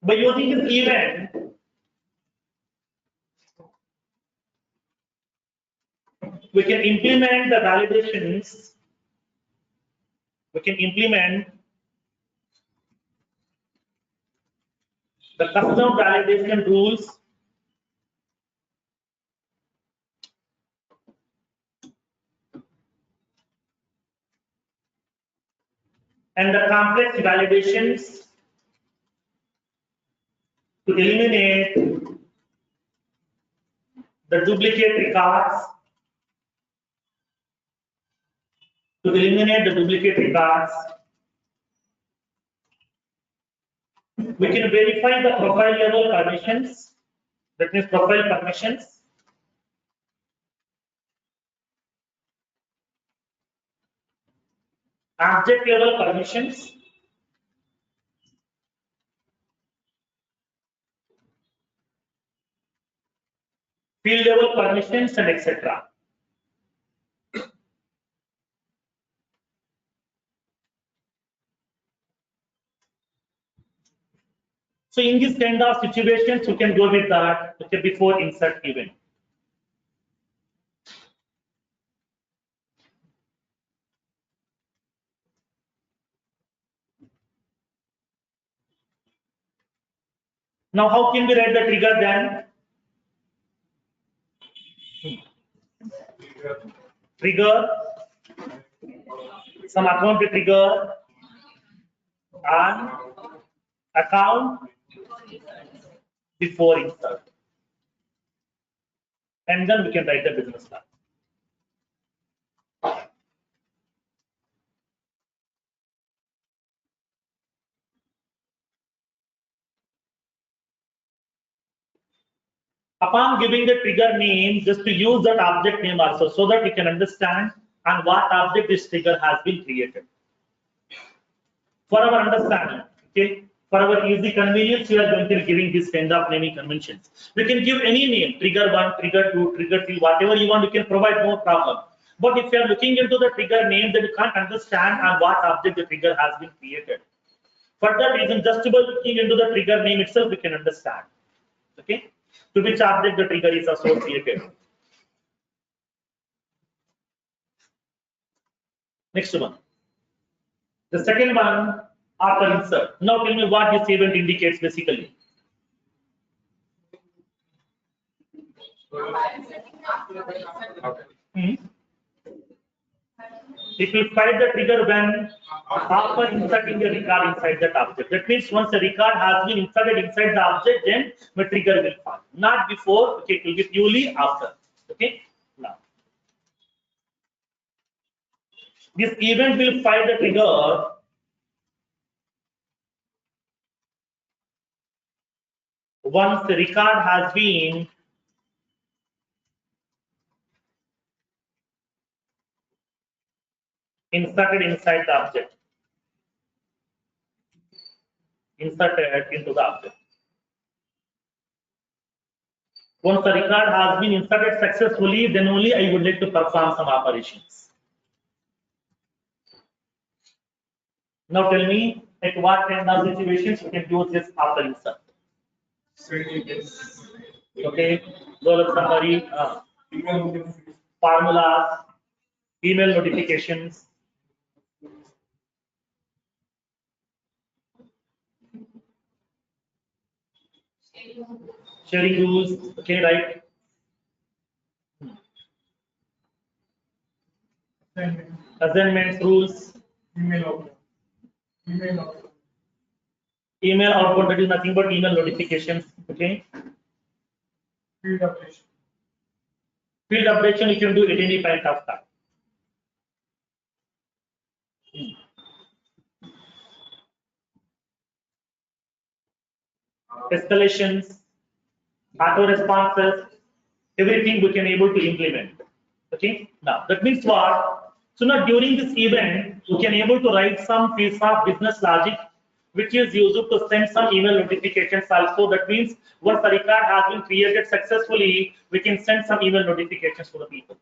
By using this event, we can implement the validations. We can implement the custom validation rules and the complex validations to eliminate the duplicate records. To eliminate the duplicate records, we can verify the profile level permissions. That means profile permissions. Object level permissions. field level permissions and etc. So in this kind of situations, you can go with that, okay, before insert event. Now, how can we write the trigger then? Trigger, some account trigger, and account before insert. And then we can write the business plan. Upon giving the trigger name, just to use that object name also, so that we can understand on what object this trigger has been created. For our understanding, okay, for our easy convenience, we are going to be giving this kind of naming conventions. We can give any name, trigger 1, trigger 2, trigger 3, whatever you want, you can provide, no problem. But if you are looking into the trigger name, then you can't understand on what object the trigger has been created. For that reason, just by looking into the trigger name itself, we can understand. Okay, to which object the trigger is associated. Next one. The second one, after insert. Now tell me what this event indicates basically. It will fire the trigger when after inserting the record inside that object. That means once the record has been inserted inside the object, then the trigger will fire. Not before, okay, it will be purely after. Okay, now. This event will fire the trigger once the record has been inserted inside the object. Inserted into the object. Once the record has been inserted successfully, then only I would like to perform some operations. Now tell me at what kind of situations you can use this after insert. Okay, roll-up summary, formulas, email notifications. Sharing rules, okay, right? Assignments, rules. Email output, that is nothing but email notifications, okay? Field updation. Field updation you can do at any point of time. Escalations, auto responses, everything we can able to implement. Okay, now that means what? So now during this event, we can able to write some piece of business logic which is used to send some email notifications also. That means once the record has been created successfully, we can send some email notifications to the people.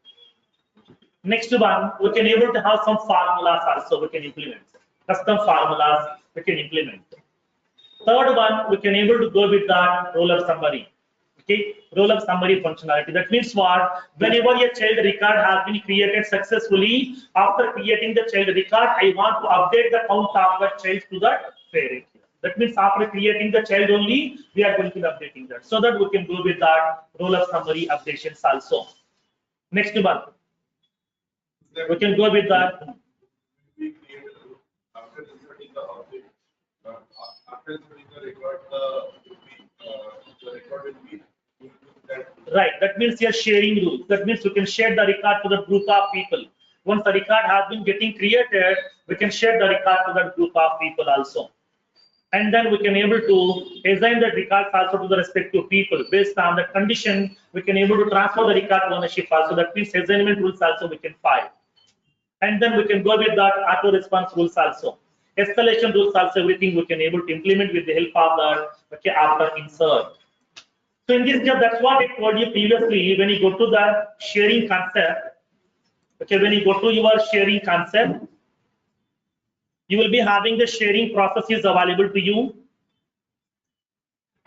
Next one, we can able to have some formulas also we can implement. Custom formulas we can implement. Third one, we can able to go with that roll-up summary. Okay, roll-up summary functionality. That means what? Whenever a child record has been created successfully, after creating the child record, I want to update the count of the child to the parent. That means after creating the child only, we are going to be updating that. So that we can go with that roll-up summary updations also. Next one, we can go with that. After inserting the object, after inserting the record, the record will be right. That means you're sharing rules. That means you can share the record to the group of people. Once the record has been getting created, we can share the record to that group of people also. And then we can able to assign the records also to the respective people. Based on the condition, we can able to transfer the record ownership also. That means assignment rules also we can file. And then we can go with that auto response rules also. Escalation rules also, everything we can able to implement with the help of that, okay, after insert. So in this step, that's what I told you previously. When you go to the sharing concept, okay, when you go to your sharing concept, you will be having the sharing processes available to you.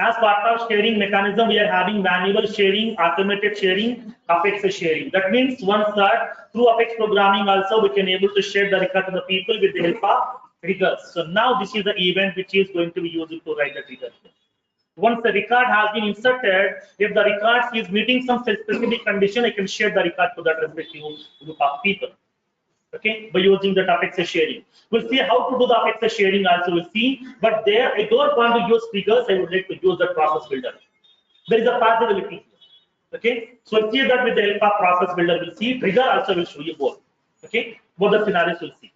As part of sharing mechanism, we are having manual sharing, automated sharing, Apex sharing. That means once that through Apex programming also we can able to share the record to the people with the help of triggers. So now this is the event which is going to be used to write the trigger. Once the record has been inserted, if the record is meeting some specific condition, I can share the record to that respective group of people. Okay, by using the Apex sharing. We'll see how to do the Apex sharing also, we'll see. But there, I don't want to use triggers, I would like to use the process builder. There is a possibility. Okay, so we'll see that with the help of process builder, we'll see. Trigger also will show you both. Okay, both the scenarios we'll see.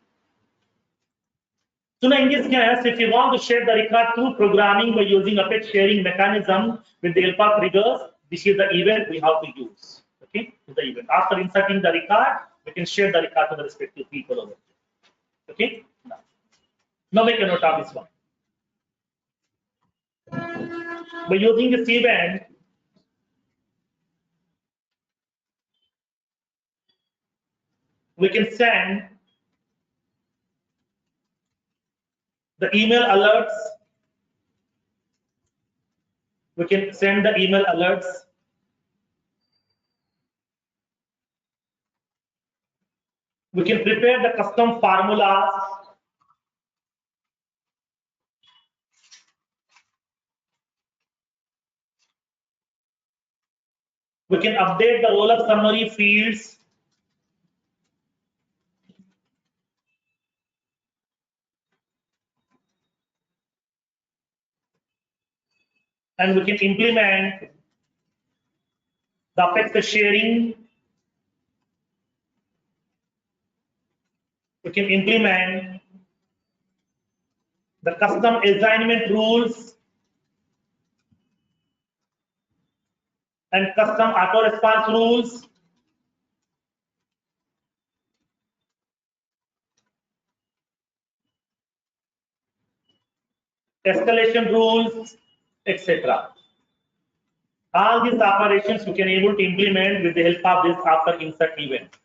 So now in this case, if you want to share the record through programming by using Apex sharing mechanism with the help of triggers, this is the event we have to use. Okay, the event. After inserting the record, we can share the record to the respective people over there. Okay, now make a note of this one. By using this event, we can send the email alerts. We can send the email alerts. We can prepare the custom formulas. We can update the roll-up summary fields. And we can implement the Apex sharing. We can implement the custom assignment rules and custom auto response rules. Escalation rules, etc. All these operations we can able to implement with the help of this after insert event.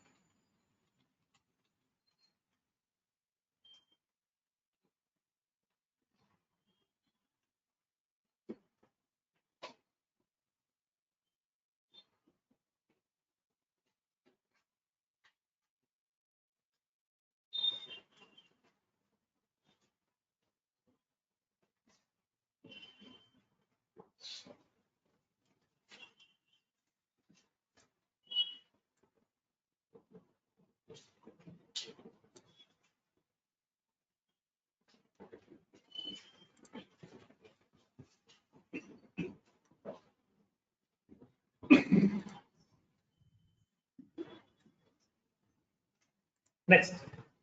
Next,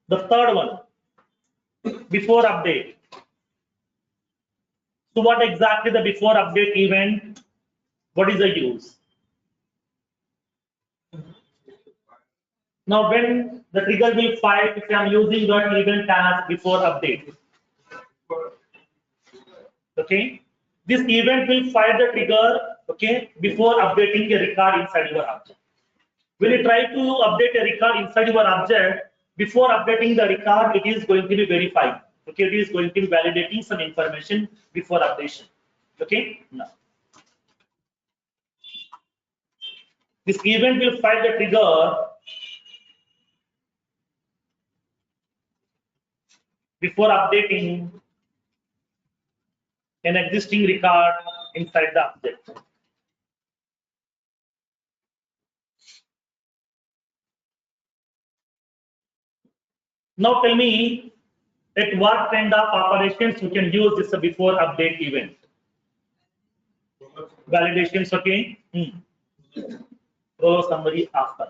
the third one, before update. So what exactly the before update event? What is the use? Now when the trigger will fire, if I am using that event as before update. Okay, this event will fire the trigger, okay, before updating a record inside your object. When you try to update a record inside your object, before updating the record, it is going to be verified. Okay, it is going to be validating some information before updation. Okay, now this event will fire the trigger before updating an existing record inside the object. Now tell me at what kind of operations you can use this before update event. Validations, okay. Row summary after.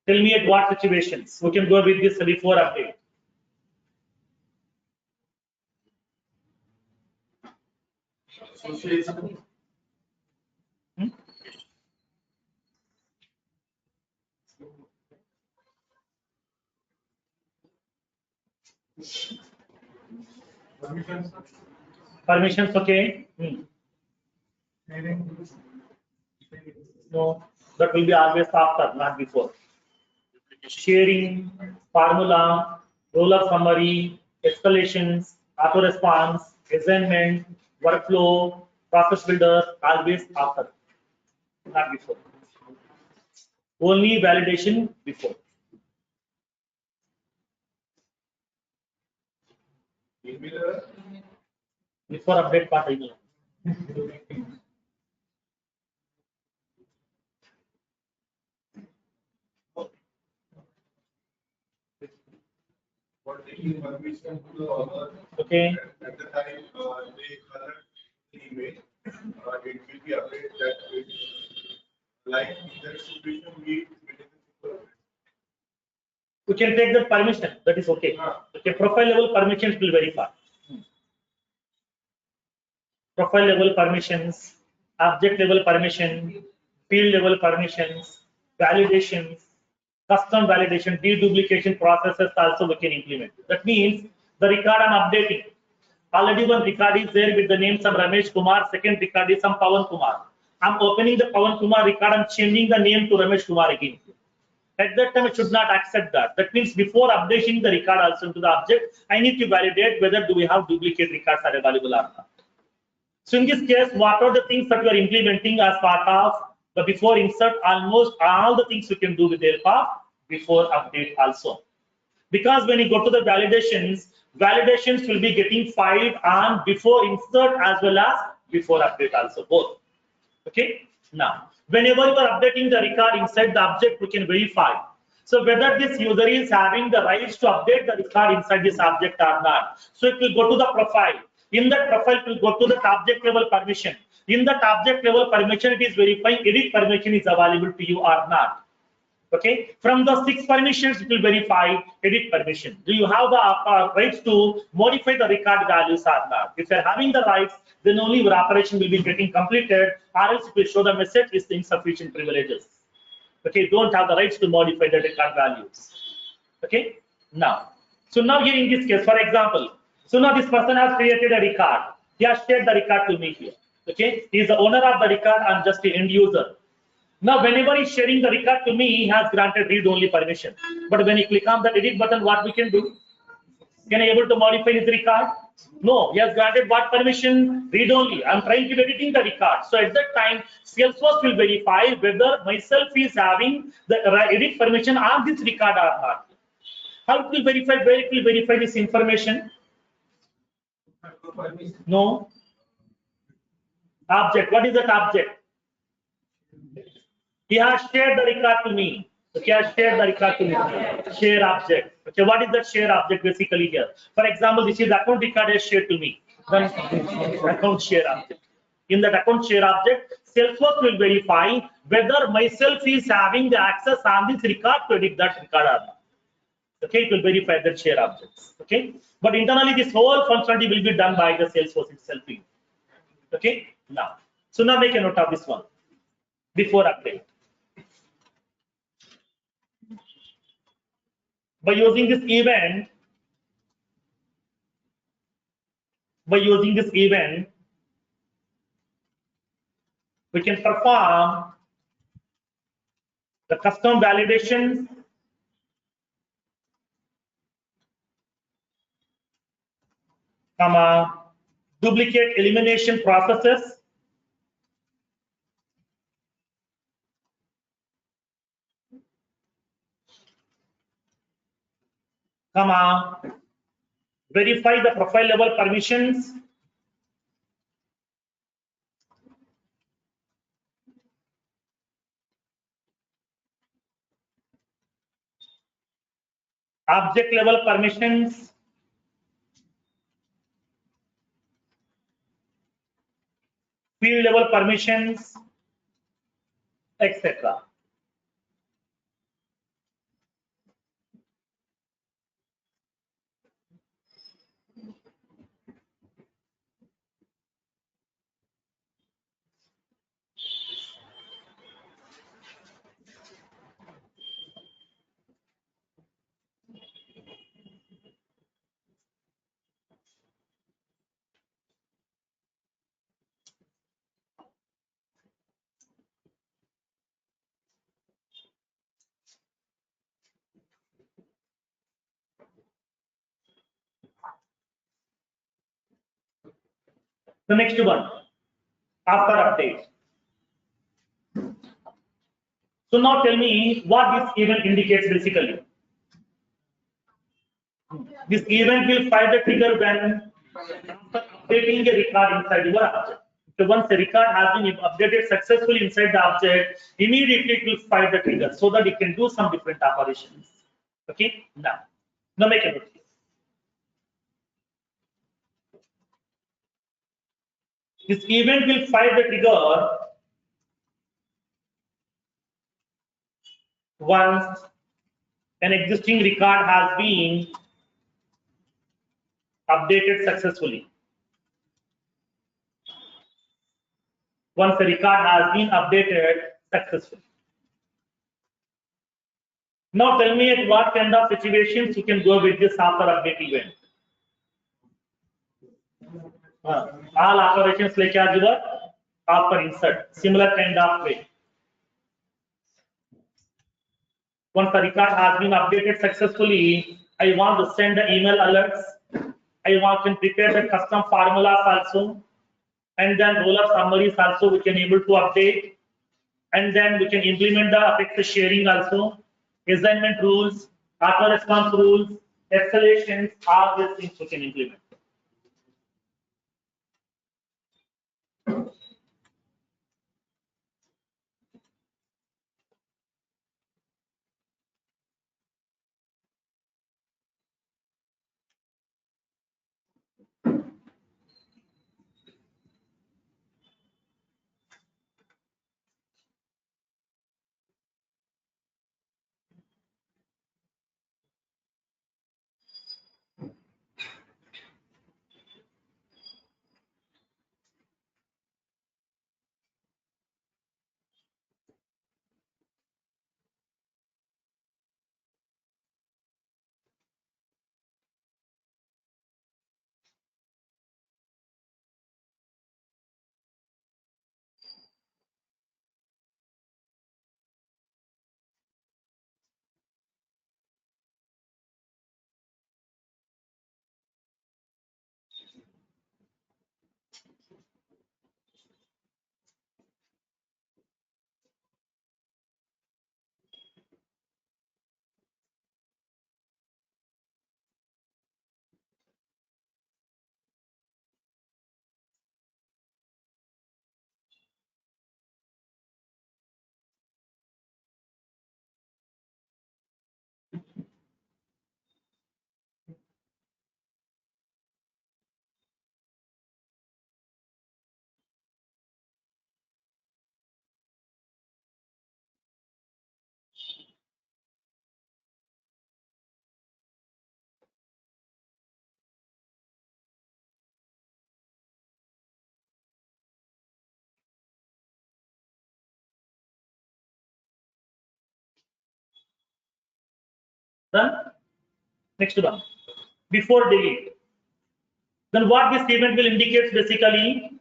Tell me at what situations we can go with this before update. Permissions. Permissions, okay. No, that will be always after, not before. Sharing, formula, roll-up summary, escalations, auto response, assignment, workflow, process builder, always after, not before. Only validation before. Before update part email. For taking permission to the other. Okay. At the time they correct the email, it will be updated that like there should be some need. You can take the permission, that is okay. Okay, profile level permissions will verify. Profile level permissions, object level permission, field level permissions, validations, custom validation, deduplication processes also we can implement. That means the record I'm updating. Already one record is there with the name some Ramesh Kumar, second record is some Pawan Kumar. I'm opening the Pawan Kumar record, I'm changing the name to Ramesh Kumar again. At that time, it should not accept that. That means before updating the record also into the object, I need to validate whether do we have duplicate records are available or not. So in this case, what are the things that we are implementing as part of the before insert? Almost all the things we can do with help of before update also. Because when you go to the validations, validations will be getting filed on before insert as well as before update also, both. Okay. Now, whenever you are updating the record inside the object, we can verify. So whether this user is having the rights to update the record inside this object or not. So it will go to the profile. In that profile, it will go to the object level permission. In that object level permission, it is verifying edit permission is available to you or not. Okay, from the 6 permissions, it will verify edit permission. Do you have the rights to modify the record values or not? If you're having the rights, then only your operation will be getting completed, or else it will show the message is insufficient privileges. Okay, don't have the rights to modify the record values. Okay, now, so now here in this case, for example, so now this person has created a record. He has shared the record to me here. Okay, he is the owner of the record. I'm just the end user. Now, whenever he's sharing the record to me, he has granted read-only permission. But when you click on the edit button, what we can do? Can I able to modify his record? No, he has granted what permission? Read-only. I'm trying to editing the record. So at that time, Salesforce will verify whether myself is having the edit permission on this record or not. How it will verify? Where it will verify this information? No. Object. What is that object? He has shared the record to me. Okay, he has shared the record to me. Share object. Okay, what is that share object basically here? For example, this is account record is shared to me. Then account share object. In that account share object, Salesforce will verify whether myself is having the access on this record to edit that record or not. Okay, it will verify that share objects. Okay, but internally this whole functionality will be done by the Salesforce itself. Okay, now, so now make a note of this one before update. By using this event, we can perform the custom validation, duplicate elimination processes, verify the profile level permissions, object level permissions, field level permissions, etc. The next one, after update. So now tell me what this event indicates basically. This event will fire the trigger when after updating a record inside your object. So once the record has been updated successfully inside the object, immediately it will fire the trigger so that it can do some different operations. Okay, now make a note. This event will fire the trigger once an existing record has been updated successfully. Once the record has been updated successfully. Now tell me at what kind of situations you can go with this after update event. All operations like as your after insert, similar kind of way. Once the record has been updated successfully, I want to send the email alerts. I want to prepare the custom formulas also. And then roll-up summaries also we can able to update. And then we can implement the effective sharing also. Assignment rules, auto response rules, escalations, all these things we can implement. Done. Next one. Before delete. Then what this event will indicate basically,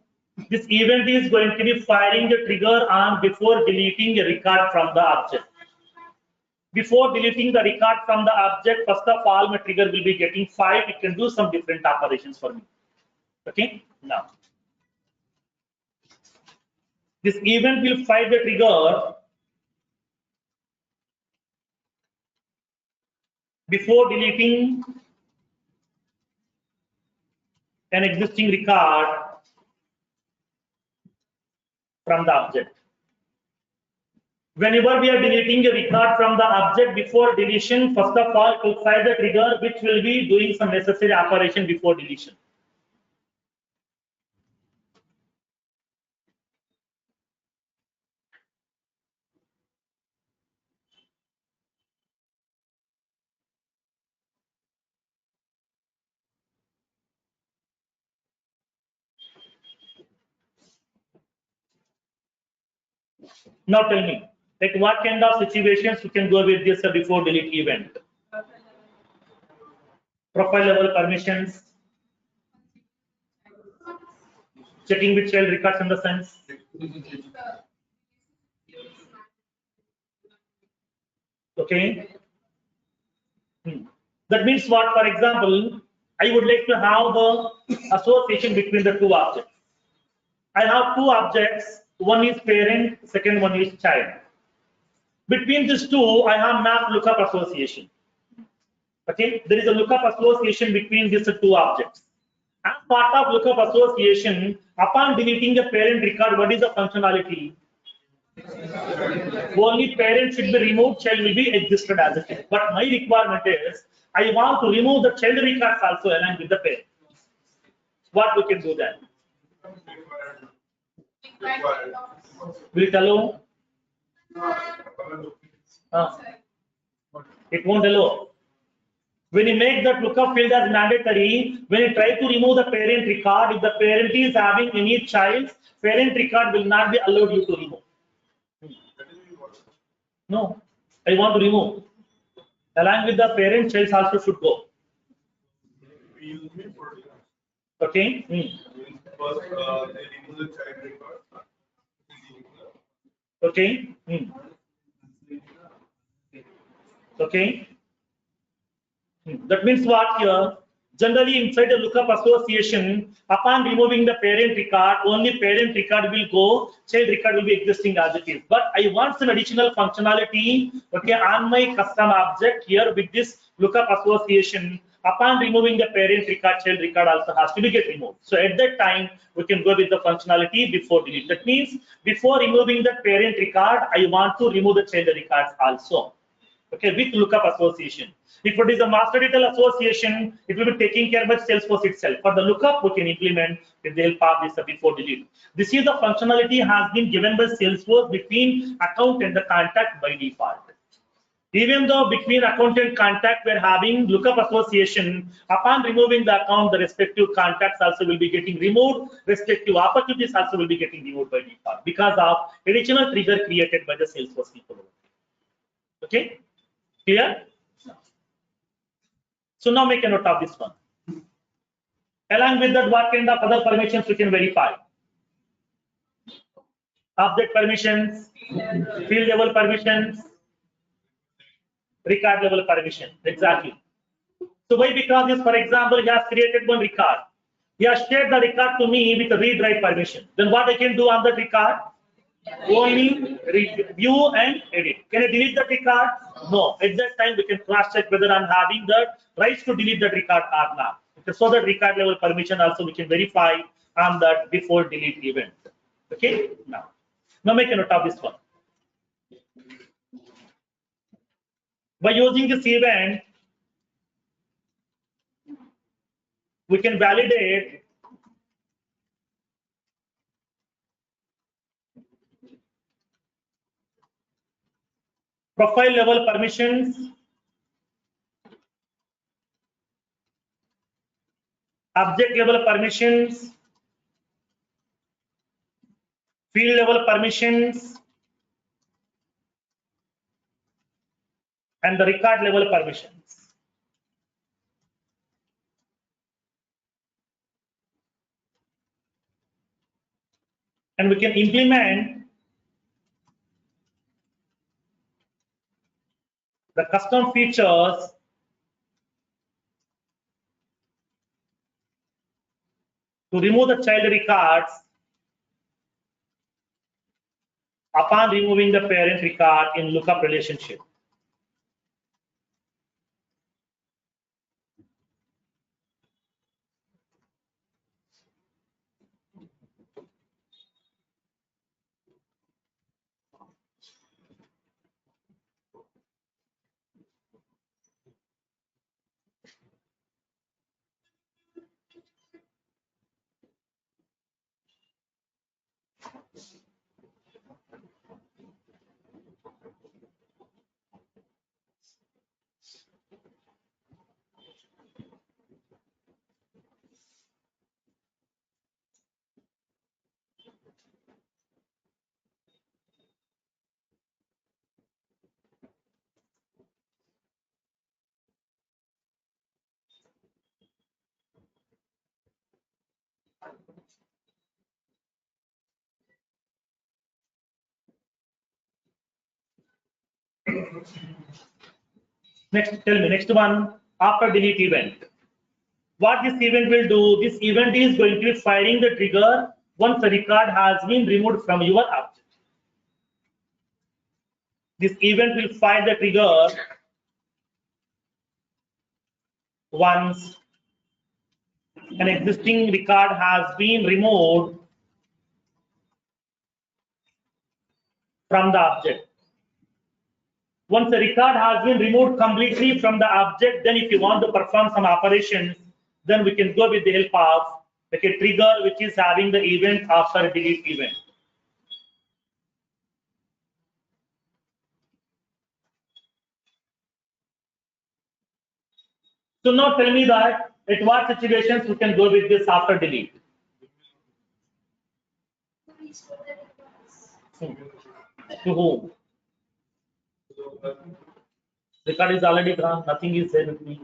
this event is going to be firing the trigger on before deleting a record from the object. Before deleting the record from the object, first of all, my trigger will be getting fired. It can do some different operations for me. Okay, now this event will fire the trigger before deleting an existing record from the object. Whenever we are deleting a record from the object, before deletion, first of all, it will fire the trigger, which will be doing some necessary operation before deletion. Now tell me, like what kind of situations you can go with this before delete event? Profile level permissions, checking with child records in the sense. Okay. That means what? For example, I would like to have the association between the two objects. I have two objects. One is parent, second one is child. Between these two, I have mapped lookup association. Okay, there is a lookup association between these two objects. As part of lookup association, upon deleting the parent record, what is the functionality? Only parent should be removed, child will be existed as it is. But my requirement is, I want to remove the child records also along with the parent. What we can do then? Will it allow? It won't allow. When you make that lookup field as mandatory, when you try to remove the parent record, if the parent is having any child, parent record will not be allowed you to remove. No, I want to remove. Along with the parent, child also should go. Okay. Okay. Okay. That means what here? Generally, inside the lookup association, upon removing the parent record, only parent record will go, child record will be existing as it is. But I want some additional functionality, okay, on my custom object here with this lookup association. Upon removing the parent record, child record also has to be get removed. So at that time, we can go with the functionality before delete. That means before removing the parent record, I want to remove the child records also. Okay, with lookup association. If it is a master detail association, it will be taking care by Salesforce itself. For the lookup, we can implement with the help of this before delete. This is the functionality has been given by Salesforce between account and the contact by default. Even though between account and contact we are having lookup association, upon removing the account, the respective contacts also will be getting removed, respective opportunities also will be getting removed by default because of additional trigger created by the Salesforce people. Okay, clear? So now make a note of this one. Along with that, what kind of other permissions we can verify? Object permissions, field level permissions, record level permission. Exactly. So why? Because this, for example, he has created one record. He has shared the record to me with a read write permission. Then what I can do on that record? Only view and edit. Can I delete that record? No. At that time, we can cross check whether I'm having the rights to delete that record or not. Okay, so that record level permission also we can verify on that before delete event. Okay. Now make a note of this one. By using this event, we can validate profile level permissions, object level permissions, field level permissions, and the record level permissions. And we can implement the custom features to remove the child records upon removing the parent record in lookup relationship. Next, tell me, next one, after delete event. What this event will do, this event is going to be firing the trigger once a record has been removed from your object. This event will fire the trigger once an existing record has been removed from the object. Once the record has been removed completely from the object, then if you want to perform some operations, then we can go with the help of like a trigger which is having the event after delete event. So now tell me that at what situations we can go with this after delete? To whom? Record is already gone, nothing is there with me.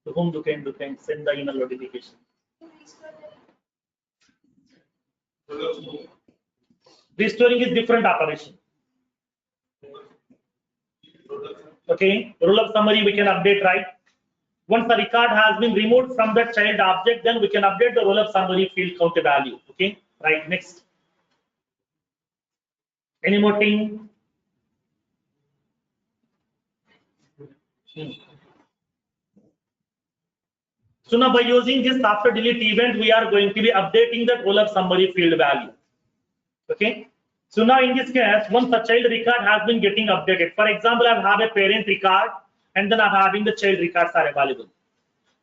To whom you can send the email notification. Restoring is different operation. Okay, rule of summary we can update, right? Once the record has been removed from the child object, then we can update the role of summary field count value. Okay, right, next. Any more thing? So now by using this after delete event, we are going to be updating the role of summary field value. Okay. So now in this case, once the child record has been getting updated, for example, I have a parent record and then I'm having the child records are available.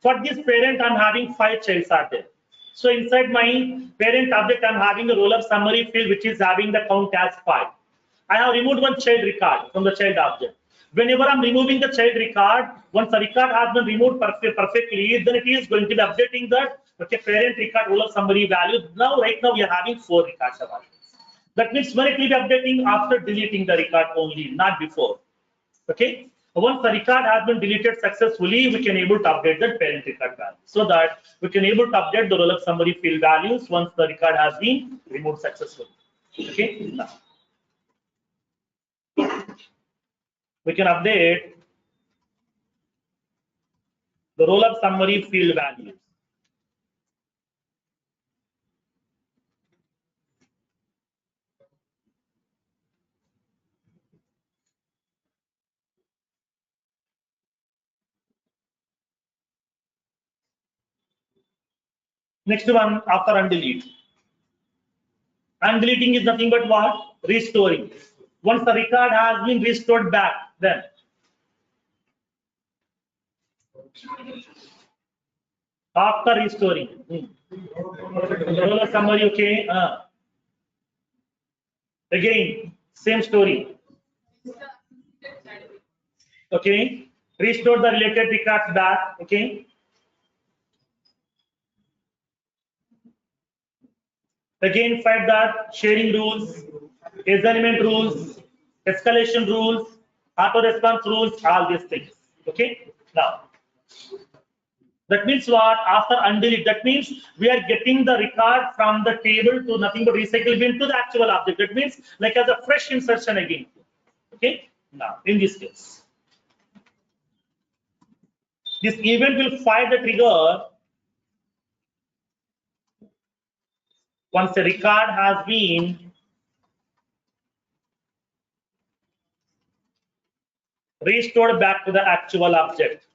For this parent, I'm having 5 childs are there. So inside my parent object, I'm having a roll up summary field which is having the count as 5. I have removed one child record from the child object. Whenever I'm removing the child record, once the record has been removed perfectly, then it is going to be updating that okay, parent record roll up summary value. Now, right now, we are having 4 records available. That means when it will be updating after deleting the record only, not before. Okay. Once the record has been deleted successfully, we can able to update the parent record value, so that we can able to update the roll up summary field values once the record has been removed successfully. Okay. Now, we can update the roll up summary field values. Next one, after undelete. Undeleting is nothing but what? Restoring. Once the record has been restored back, then after restoring. Roll up summary, okay. Again, same story. Okay. Restore the related records back. Okay. Again, find that sharing rules, assignment rules, escalation rules, auto response rules, all these things. Okay. Now, that means what? After undelete, that means we are getting the record from the table to nothing but recycle bin to the actual object. That means like as a fresh insertion again. Okay. Now, in this case, this event will fire the trigger once the record has been restored back to the actual object.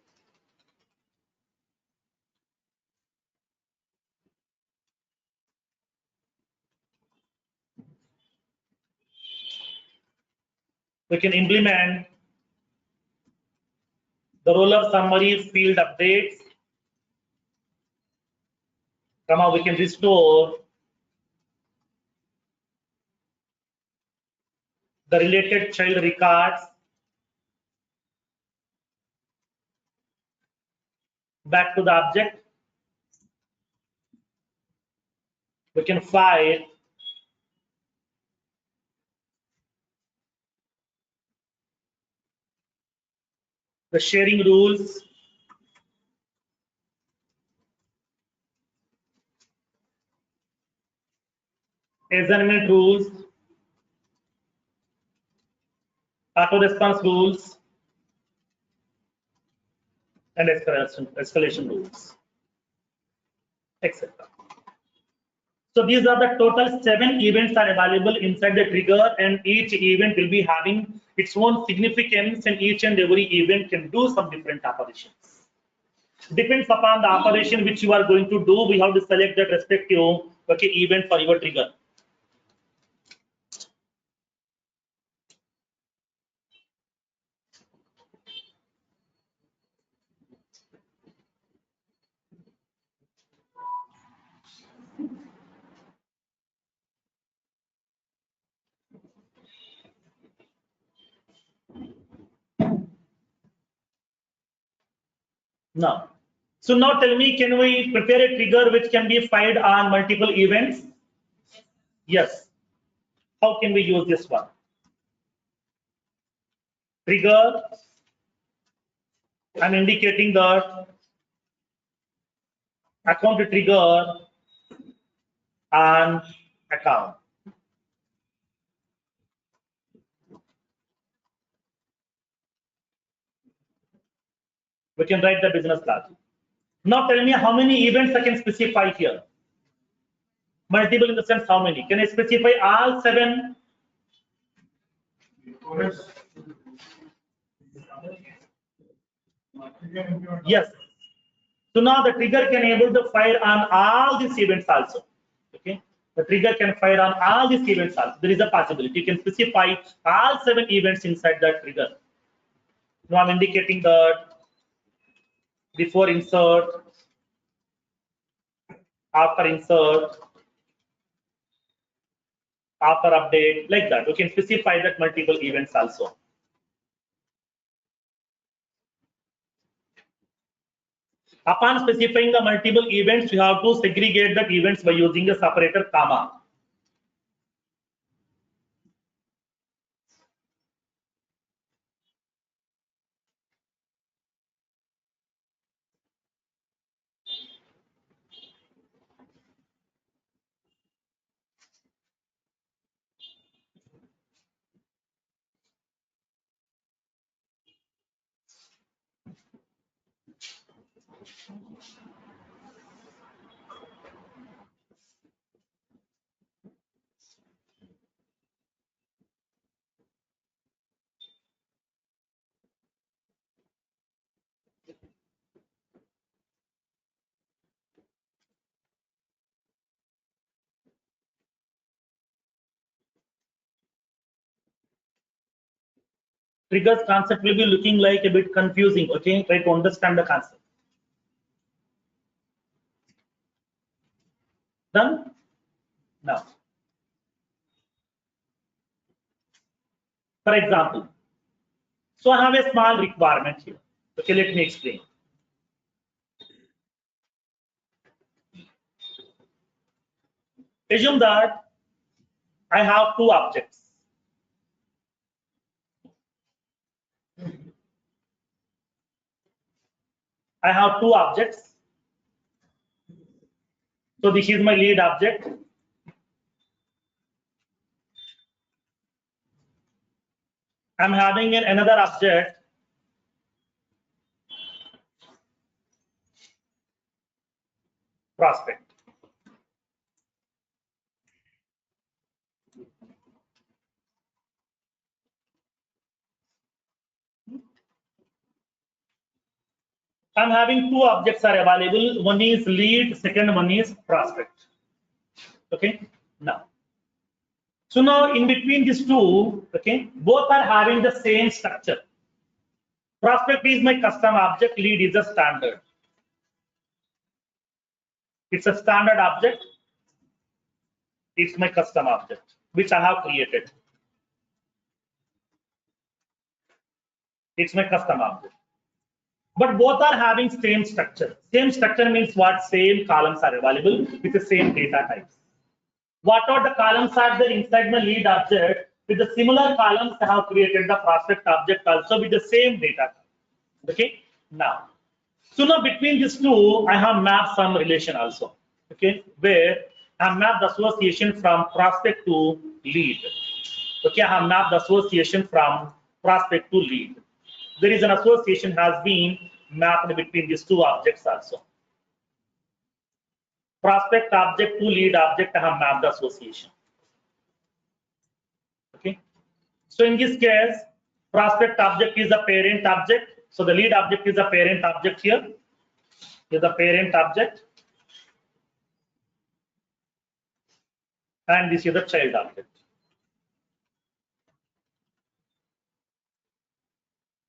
We can implement the roll up summary field updates. Come we can restore the related child records back to the object. We can file the sharing rules, assignment rules, auto response rules, and escalation rules, etc. So these are the total 7 events are available inside the trigger, and each event will be having its own significance, and each and every event can do some different operations. Depends upon the operation which you are going to do, we have to select that respective event for your trigger. Now, so now tell me, can we prepare a trigger which can be fired on multiple events? Yes. How can we use this one? Trigger, I'm indicating that account trigger and account. We can write the business logic. Now tell me how many events I can specify here. Multiple in the sense how many? Can I specify all 7? Yes. So now the trigger can able to fire on all these events also. Okay. The trigger can fire on all these events also. There is a possibility. You can specify all 7 events inside that trigger. Now I'm indicating that before insert, after insert, after update, like that. We can specify that multiple events also. Upon specifying the multiple events, you have to segregate the events by using a separator comma. Triggers concept will be looking like a bit confusing. Okay, try to understand the concept. Done? Now, for example, so I have a small requirement here. Okay, let me explain. Assume that I have 2 objects. I have 2 objects. So this is my lead object. I'm having another object. Prospect. I'm having 2 objects are available. One is lead, second one is prospect. Okay. Now, so now in between these 2, okay, both are having the same structure. Prospect is my custom object, lead is a standard. It's a standard object. It's my custom object, which I have created. It's my custom object. But both are having same structure. Same structure means what? Same columns are available with the same data types. What are the columns are there inside my lead object? With the similar columns, I have created the prospect object also with the same data type. Okay. Now, so now between these 2, I have mapped some relation also. Okay, where I have mapped the association from prospect to lead. Okay, I have mapped the association from prospect to lead. There is an association has been mapped between these 2 objects also. prospect object to lead object I have mapped the association. Okay. So in this case, prospect object is a parent object. So the lead object is a parent object here. Is the parent object. And this is the child object.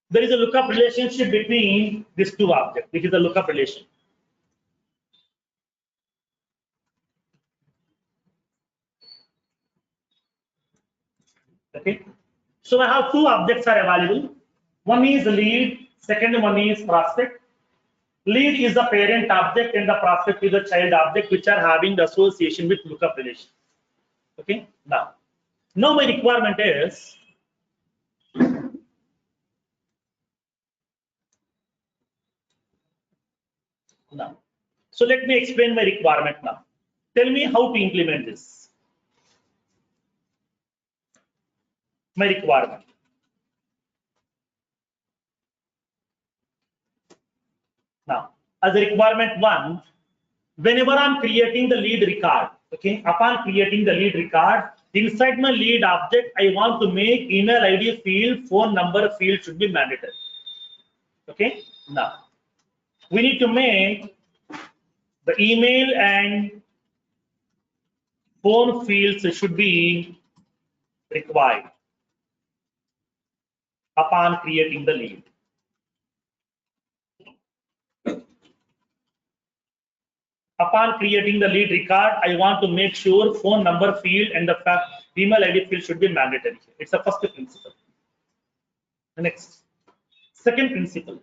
There is a lookup relationship between these two objects. This is the lookup relation. Okay. So I have two objects are available. One is lead, second one is prospect. Lead is the parent object and the prospect is the child object, which are having the association with lookup relation. Okay. Now my requirement is now. So let me explain my requirement now. Tell me how to implement this. My requirement. Now, as a requirement one, whenever I'm creating the lead record, okay, upon creating the lead record, inside my lead object, I want to make email ID field, phone number field should be mandatory. Okay. Now, we need to make the email and phone fields should be required upon creating the lead. Upon creating the lead record, I want to make sure phone number field and the email ID field should be mandatory. It's the first principle. Next, second principle.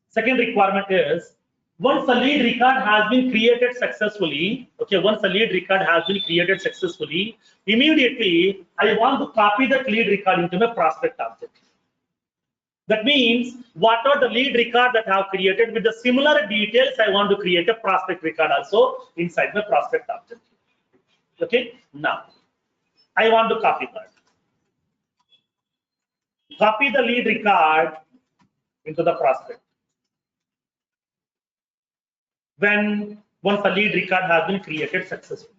Second requirement is once the lead record has been created successfully, okay, once the lead record has been created successfully, immediately I want to copy that lead record into my prospect object. That means what are the lead record that I have created with the similar details, I want to create a prospect record also inside my prospect object. Okay, now I want to copy that. Copy the lead record into the prospect. Once the lead record has been created successfully.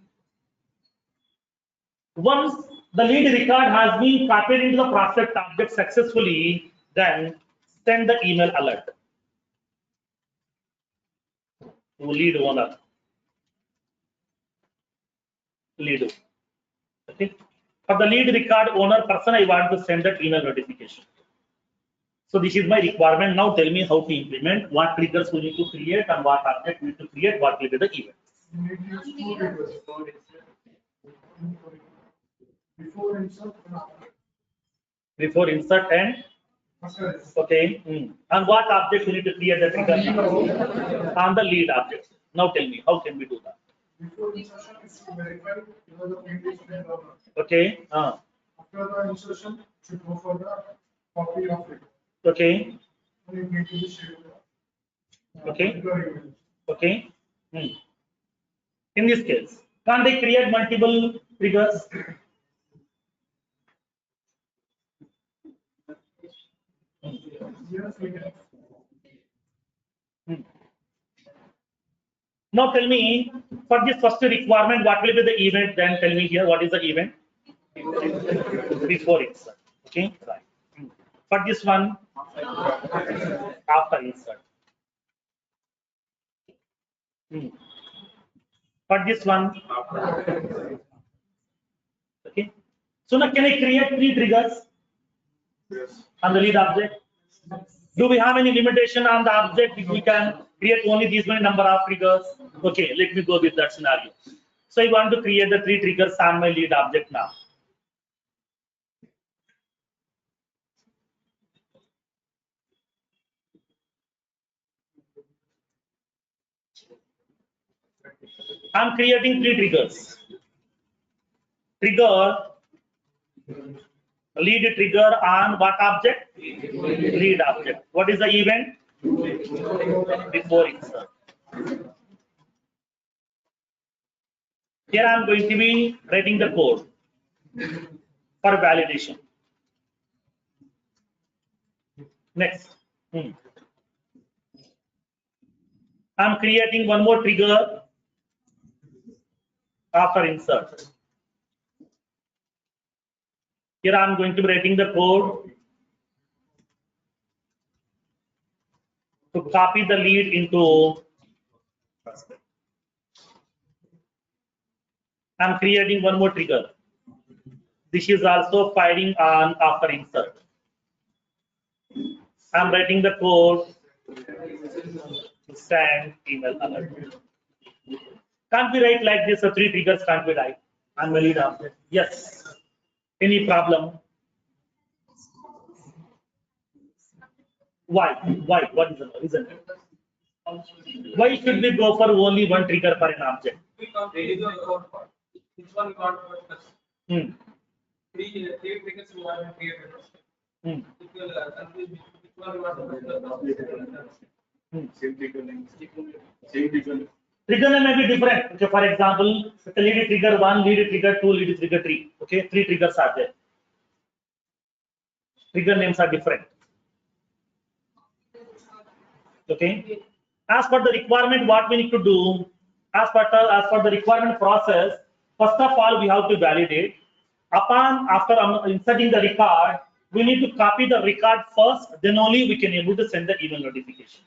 Once the lead record has been copied into the prospect object successfully, then send the email alert to lead owner. Lead. Okay. For the lead record owner person, I want to send that email notification. So this is my requirement. Now tell me how to implement, what triggers we need to create and what object we need to create, what will be the event. Before insert and okay. And what object we need to create the trigger on the lead object. Now tell me how can we do that? Before insertion is verified, the field is made or not. Okay. After the insertion, should go for the copy of it. Okay. You need to be shared. Okay. Okay. In this case, can't they create multiple triggers? Yes, we can. Now tell me, for this first requirement, what will be the event? Then tell me here, what is the event? Before insert. Okay, right. For this one, after insert. For this one, okay. So now can I create 3 triggers Yes. on the lead object? Do we have any limitation on the object if we can create only these many number of triggers? Okay, let me go with that scenario. So I want to create the 3 triggers on my lead object now. I'm creating 3 triggers. Trigger, lead trigger on what object? Lead object. What is the event? Before insert. Here I'm going to be writing the code for validation. Next. I'm creating one more trigger after insert. Here I'm going to be writing the code to copy the lead into. I'm creating one more trigger. This is also firing on after insert. I'm writing the code to send email alert. Can't be write like this, so 3 triggers can't be right. I'm a lead after. Yes. Any problem? Why? Why? What is the reason? Why should we go for only one trigger for an object? Because which one we want to discuss? Three triggers we want to create. It will confuse me. Which one we want to discuss? Same trigger name. Same trigger. Trigger name may be different. Okay, for example, the lead trigger 1, lead trigger 2, lead trigger 3. Okay, 3 triggers are there. Trigger names are different. Okay. As per the requirement, what we need to do, as per the requirement process, first of all, we have to validate. After inserting the record, we need to copy the record first, then only we can able to send the email notification.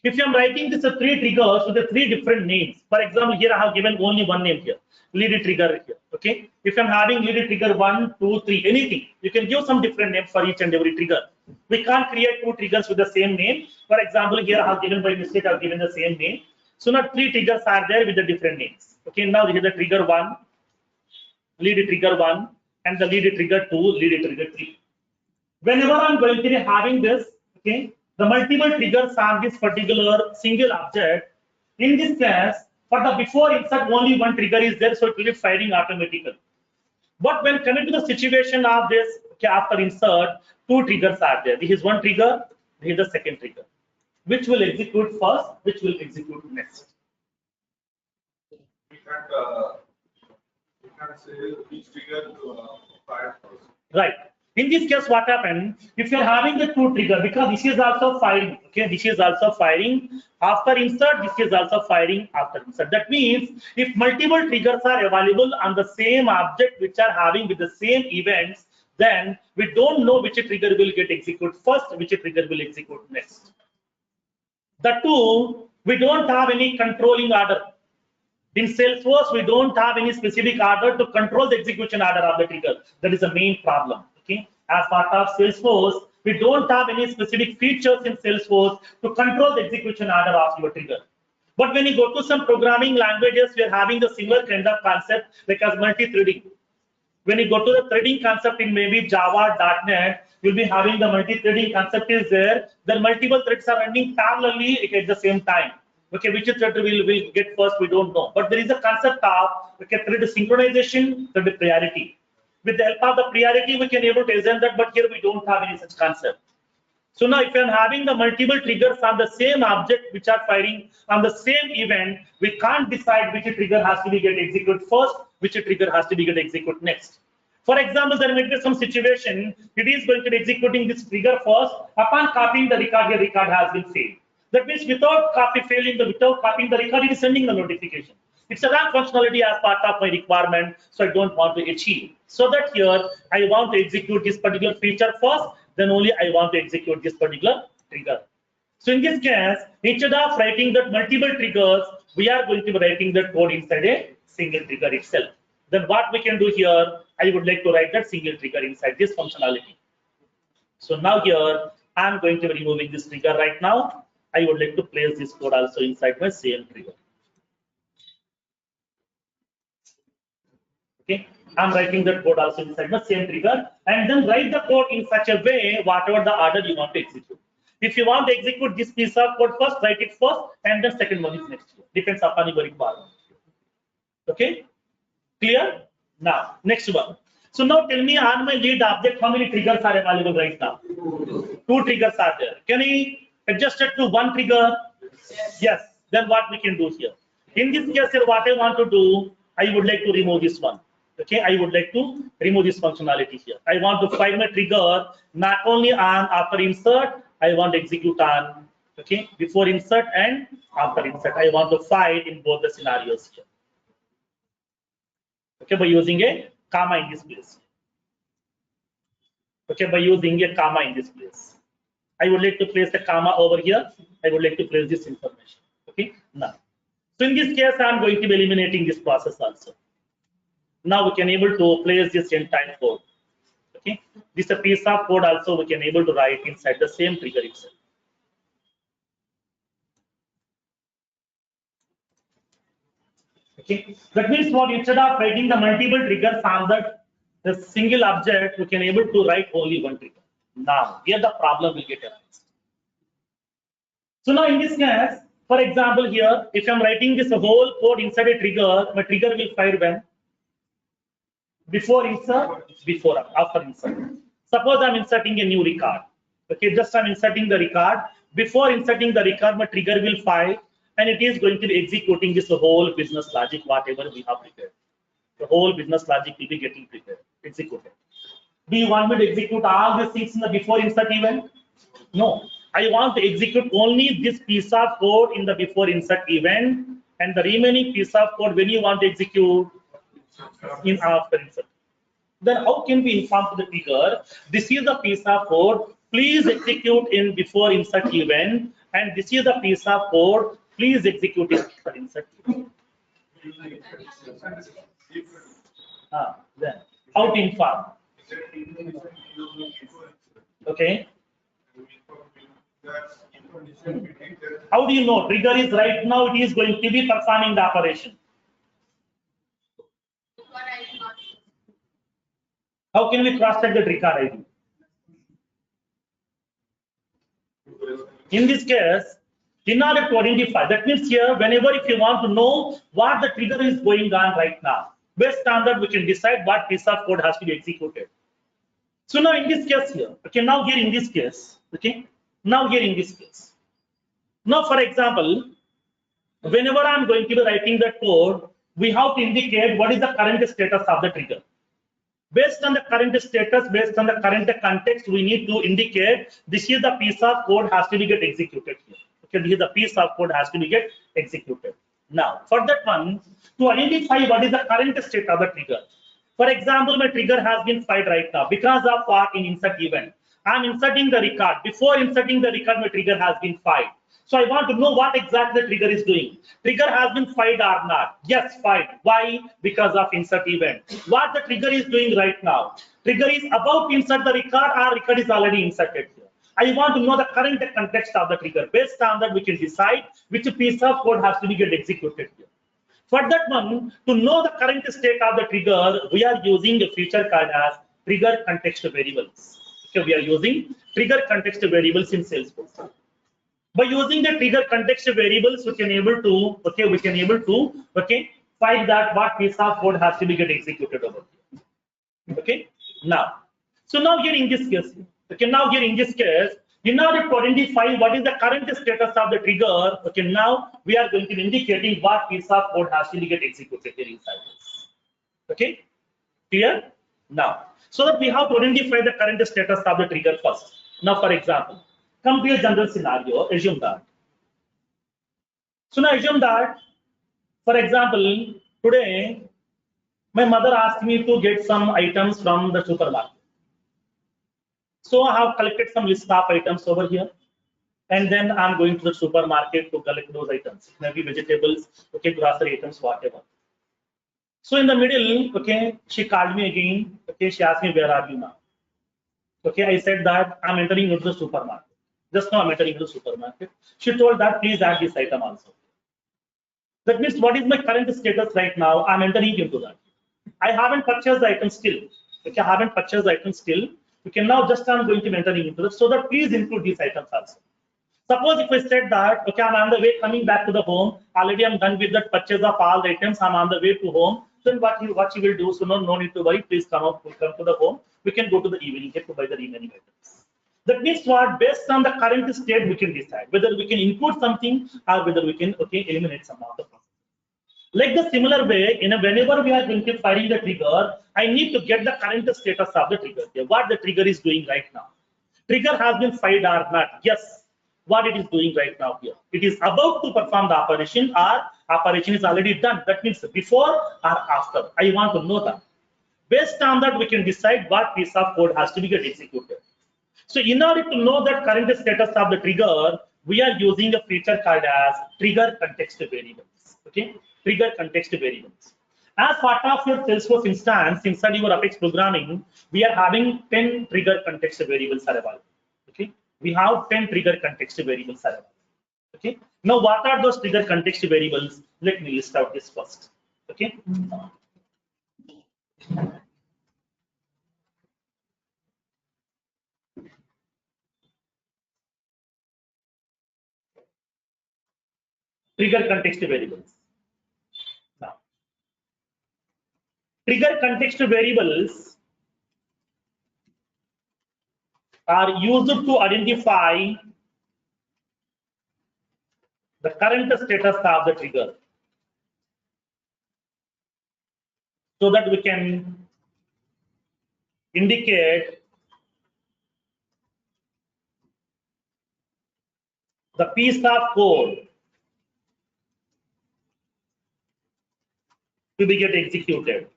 If I'm writing this 3 triggers with the 3 different names, for example, here I have given only one name here, lead trigger here. Okay. If I'm having lead trigger 1, 2, 3, anything, you can give some different names for each and every trigger. We can't create 2 triggers with the same name. For example, here I have given by mistake, I have given the same name. So now 3 triggers are there with the different names. Okay. Now this is the trigger 1, lead trigger 1, and the lead trigger 2, lead trigger 3. Whenever I'm going to be having this, okay, the multiple triggers on this particular single object. In this case, for the before insert only one trigger is there, so it will be firing automatically. But when coming to the situation of this, okay, after insert, 2 triggers are there. This is one trigger, this is the second trigger. Which will execute first, which will execute next. We can't say which trigger to fire first. Right. In this case, what happened? If you're having the 2 trigger, because this is also firing, okay, this is also firing after insert, this is also firing after insert. That means if multiple triggers are available on the same object which are having with the same events, then we don't know which trigger will get execute first, which trigger will execute next. The 2, we don't have any controlling order. In Salesforce, we don't have any specific order to control the execution order of the trigger. That is the main problem. Okay, as part of Salesforce, we don't have any specific features in Salesforce to control the execution order of your trigger. But when you go to some programming languages, we are having the similar kind of concept like as multi-threading. When you go to the threading concept in maybe Java, .NET, you'll be having the multi-threading concept is there. Then multiple threads are running parallelly at the same time. Okay, which thread will get first, we don't know. But there is a concept of okay, thread synchronization, thread priority. With the help of the priority, we can able to assign that, but here we don't have any such concept. So now if I'm having the multiple triggers on the same object which are firing on the same event, we can't decide which trigger has to be get executed first, which trigger has to be get executed next. For example, there may be some situation, it is going to be executing this trigger first. Upon copying the record, your record has been failed. That means without copying the record, it is sending the notification. It's a wrong functionality as part of my requirement, so I don't want to achieve. So that here, I want to execute this particular feature first, then only I want to execute this particular trigger. So in this case, instead of writing that multiple triggers, we are going to be writing the code inside a single trigger itself. Then what we can do here, I would like to write that single trigger inside this functionality. So now here, I'm going to be removing this trigger right now. I would like to place this code also inside my same trigger. Okay, I'm writing that code also inside the same trigger, and then write the code in such a way, whatever the order you want to execute. If you want to execute this piece of code first, write it first, and then second one is next. Depends upon your requirement. Okay, clear? Now, next one. So now tell me on my lead object, how many triggers are available right now? 2 triggers are there. Can I adjust it to 1 trigger? Yes. Then what we can do here? In this case, here, what I want to do, I would like to remove this one. Okay, I would like to remove this functionality here. I want to fire my trigger not only on after insert, I want to execute on okay before insert and after insert. I want to fire in both the scenarios here. Okay, by using a comma in this place. Okay, by using a comma in this place. I would like to place a comma over here. I would like to place this information. Okay, now. So in this case, I am going to be eliminating this process also. Now we can able to place this entire code. Okay, this is a piece of code also we can able to write inside the same trigger itself. Okay, that means what, instead of writing the multiple triggers on the single object, we can able to write only one trigger. Now here the problem will get arise. So now in this case, for example, here if I'm writing this whole code inside a trigger, my trigger will fire when? Before insert, before, after insert. Suppose I'm inserting a new record. Okay, just I'm inserting the record. Before inserting the record, my trigger will fire, and it is going to be executing this whole business logic, whatever we have prepared. The whole business logic will be getting prepared, executed. Do you want me to execute all these things in the before insert event? No, I want to execute only this piece of code in the before insert event, and the remaining piece of code when you want to execute in after insert. Then how can we inform to the trigger, this is the piece of code, please execute in before insert event, and this is the piece of code, please execute in after insert event. Then how to inform? Okay. How do you know? Trigger is right now, it is going to be performing the operation. How can we cross check the trigger ID? In this case, in order to identify, that means here, whenever if you want to know what the trigger is going on right now, based on that we can decide what piece of code has to be executed. So now in this case here, okay, now here in this case, okay, now here in this case. Now for example, whenever I'm going to be writing the code, we have to indicate what is the current status of the trigger. Based on the current status, based on the current context, we need to indicate this is the piece of code has to be get executed here. Okay, this is the piece of code has to be get executed. Now, for that one, to identify what is the current state of the trigger. For example, my trigger has been fired right now because of what in insert event. I'm inserting the record. Before inserting the record, my trigger has been fired. So I want to know what exactly the trigger is doing. Trigger has been fired or not? Yes, fired. Why? Because of insert event. What the trigger is doing right now? Trigger is about to insert the record or record is already inserted here. I want to know the current context of the trigger. Based on that, we can decide which piece of code has to be get executed here. For that one, to know the current state of the trigger, we are using a feature called as trigger context variables. Okay, we are using trigger context variables in Salesforce. By using the trigger context variables, we can able to find that what piece of code has to be get executed over here. Okay, now, so now here in this case, okay, now here in this case, in order to identify what is the current status of the trigger, okay, now we are going to be indicating what piece of code has to be get executed here inside this. Okay, clear? Now, so that we have to identify the current status of the trigger first. Now, for example, come to a general scenario, assume that. So now assume that, for example, today, my mother asked me to get some items from the supermarket. So I have collected some list of items over here. And then I'm going to the supermarket to collect those items, maybe vegetables, okay, grocery items, whatever. So in the middle, okay, she called me again, okay, she asked me, where are you now? Okay, I said that I'm entering into the supermarket. Just now I'm entering into the supermarket. She told that please add this item also. That means what is my current status right now? I'm entering into that. I haven't purchased the item still. Okay, I haven't purchased the item still. You can now just I'm going to be entering into that. So that please include these items also. Suppose if I said that, okay, I'm on the way coming back to the home. Already I'm done with the purchase of all the items. I'm on the way to home. Then what you will do? So no need to worry. Please come to the home. We can go to the evening here to buy the remaining items. That means what? Based on the current state, we can decide whether we can include something or whether we can eliminate some of the process. Like the similar way, whenever we are going to firing the trigger, I need to get the current status of the trigger. What the trigger is doing right now. Trigger has been fired or not? Yes. What it is doing right now here. It is about to perform the operation or operation is already done. That means before or after. I want to know that. Based on that, we can decide what piece of code has to be get executed. So in order to know the current status of the trigger, we are using a feature called as trigger context variables. Okay, trigger context variables. As part of your Salesforce instance inside your Apex programming, we are having 10 trigger context variables available. Okay, we have 10 trigger context variables available. Okay, now what are those trigger context variables? Let me list out this first. Okay. Trigger context variables. Now, trigger context variables are used to identify the current status of the trigger, so that we can indicate the piece of code to be get executed.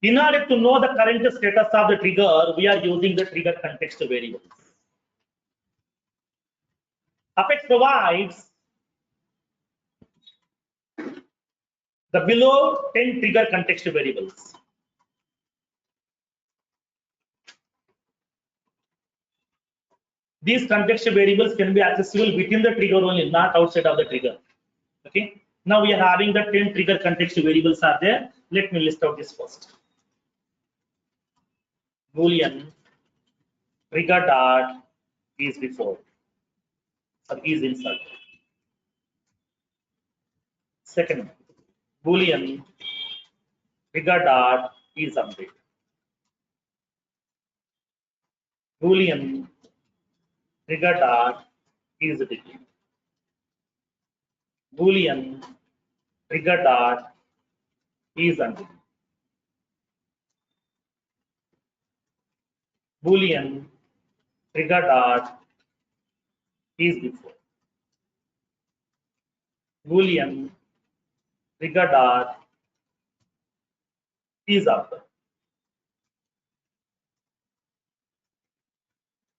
In order to know the current status of the trigger, we are using the trigger context variables. Apex provides the below 10 trigger context variables. These context variables can be accessible within the trigger only, not outside of the trigger. Okay. Now we are having the 10 trigger context variables are there. Let me list out this first. Boolean trigger dot is before or is inside. Second, Boolean trigger dot is update. Boolean trigger dot is delete. Boolean trigger dot is undo. Boolean trigger dot is before. Boolean trigger dot is after.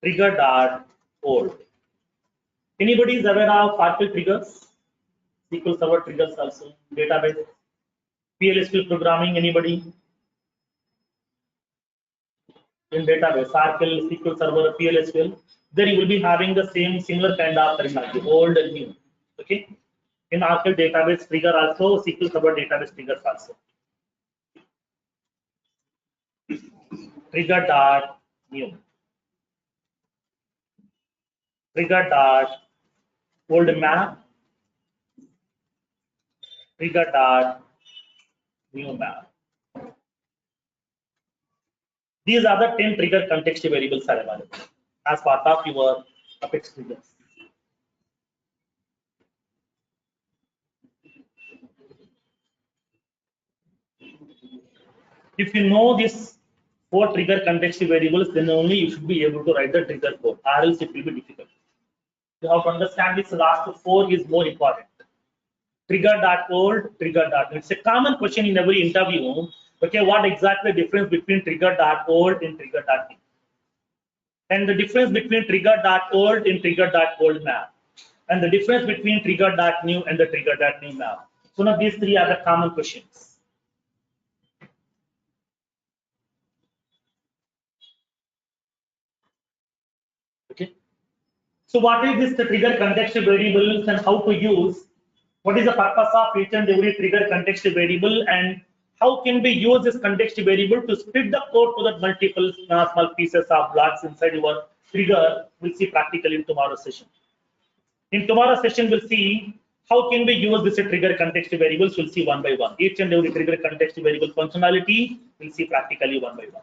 Trigger dot old. Anybody is aware of Oracle triggers? SQL Server triggers also. Database. PLSQL programming. Anybody? In database, Oracle, SQL Server, PLSQL. There you will be having the same similar kind of terminology, old and new. Okay. In Oracle database trigger also, SQL Server database triggers also. Trigger dot new. Trigger dot old map. Trigger dot new map. These are the 10 trigger context variables are available as part of your Apex triggers. If you know these 4 trigger context variables, then only you should be able to write the trigger code, or else it will be difficult. You have to understand this last 4 is more important. Trigger dot old, trigger dot new. It's a common question in every interview. Okay, what exactly the difference between trigger dot old and trigger dot new? And the difference between trigger dot old and trigger dot old map, and the difference between trigger dot new and the trigger dot new map. So now these 3 are the common questions. Okay. So what is this the trigger context variables and how to use? What is the purpose of each and every trigger context variable, and how can we use this context variable to split the code to the multiple small pieces of blocks inside your trigger? We'll see practically in tomorrow's session. In tomorrow's session, we'll see how can we use this trigger context variables. We'll see one by one. Each and every trigger context variable functionality, we'll see practically one by one.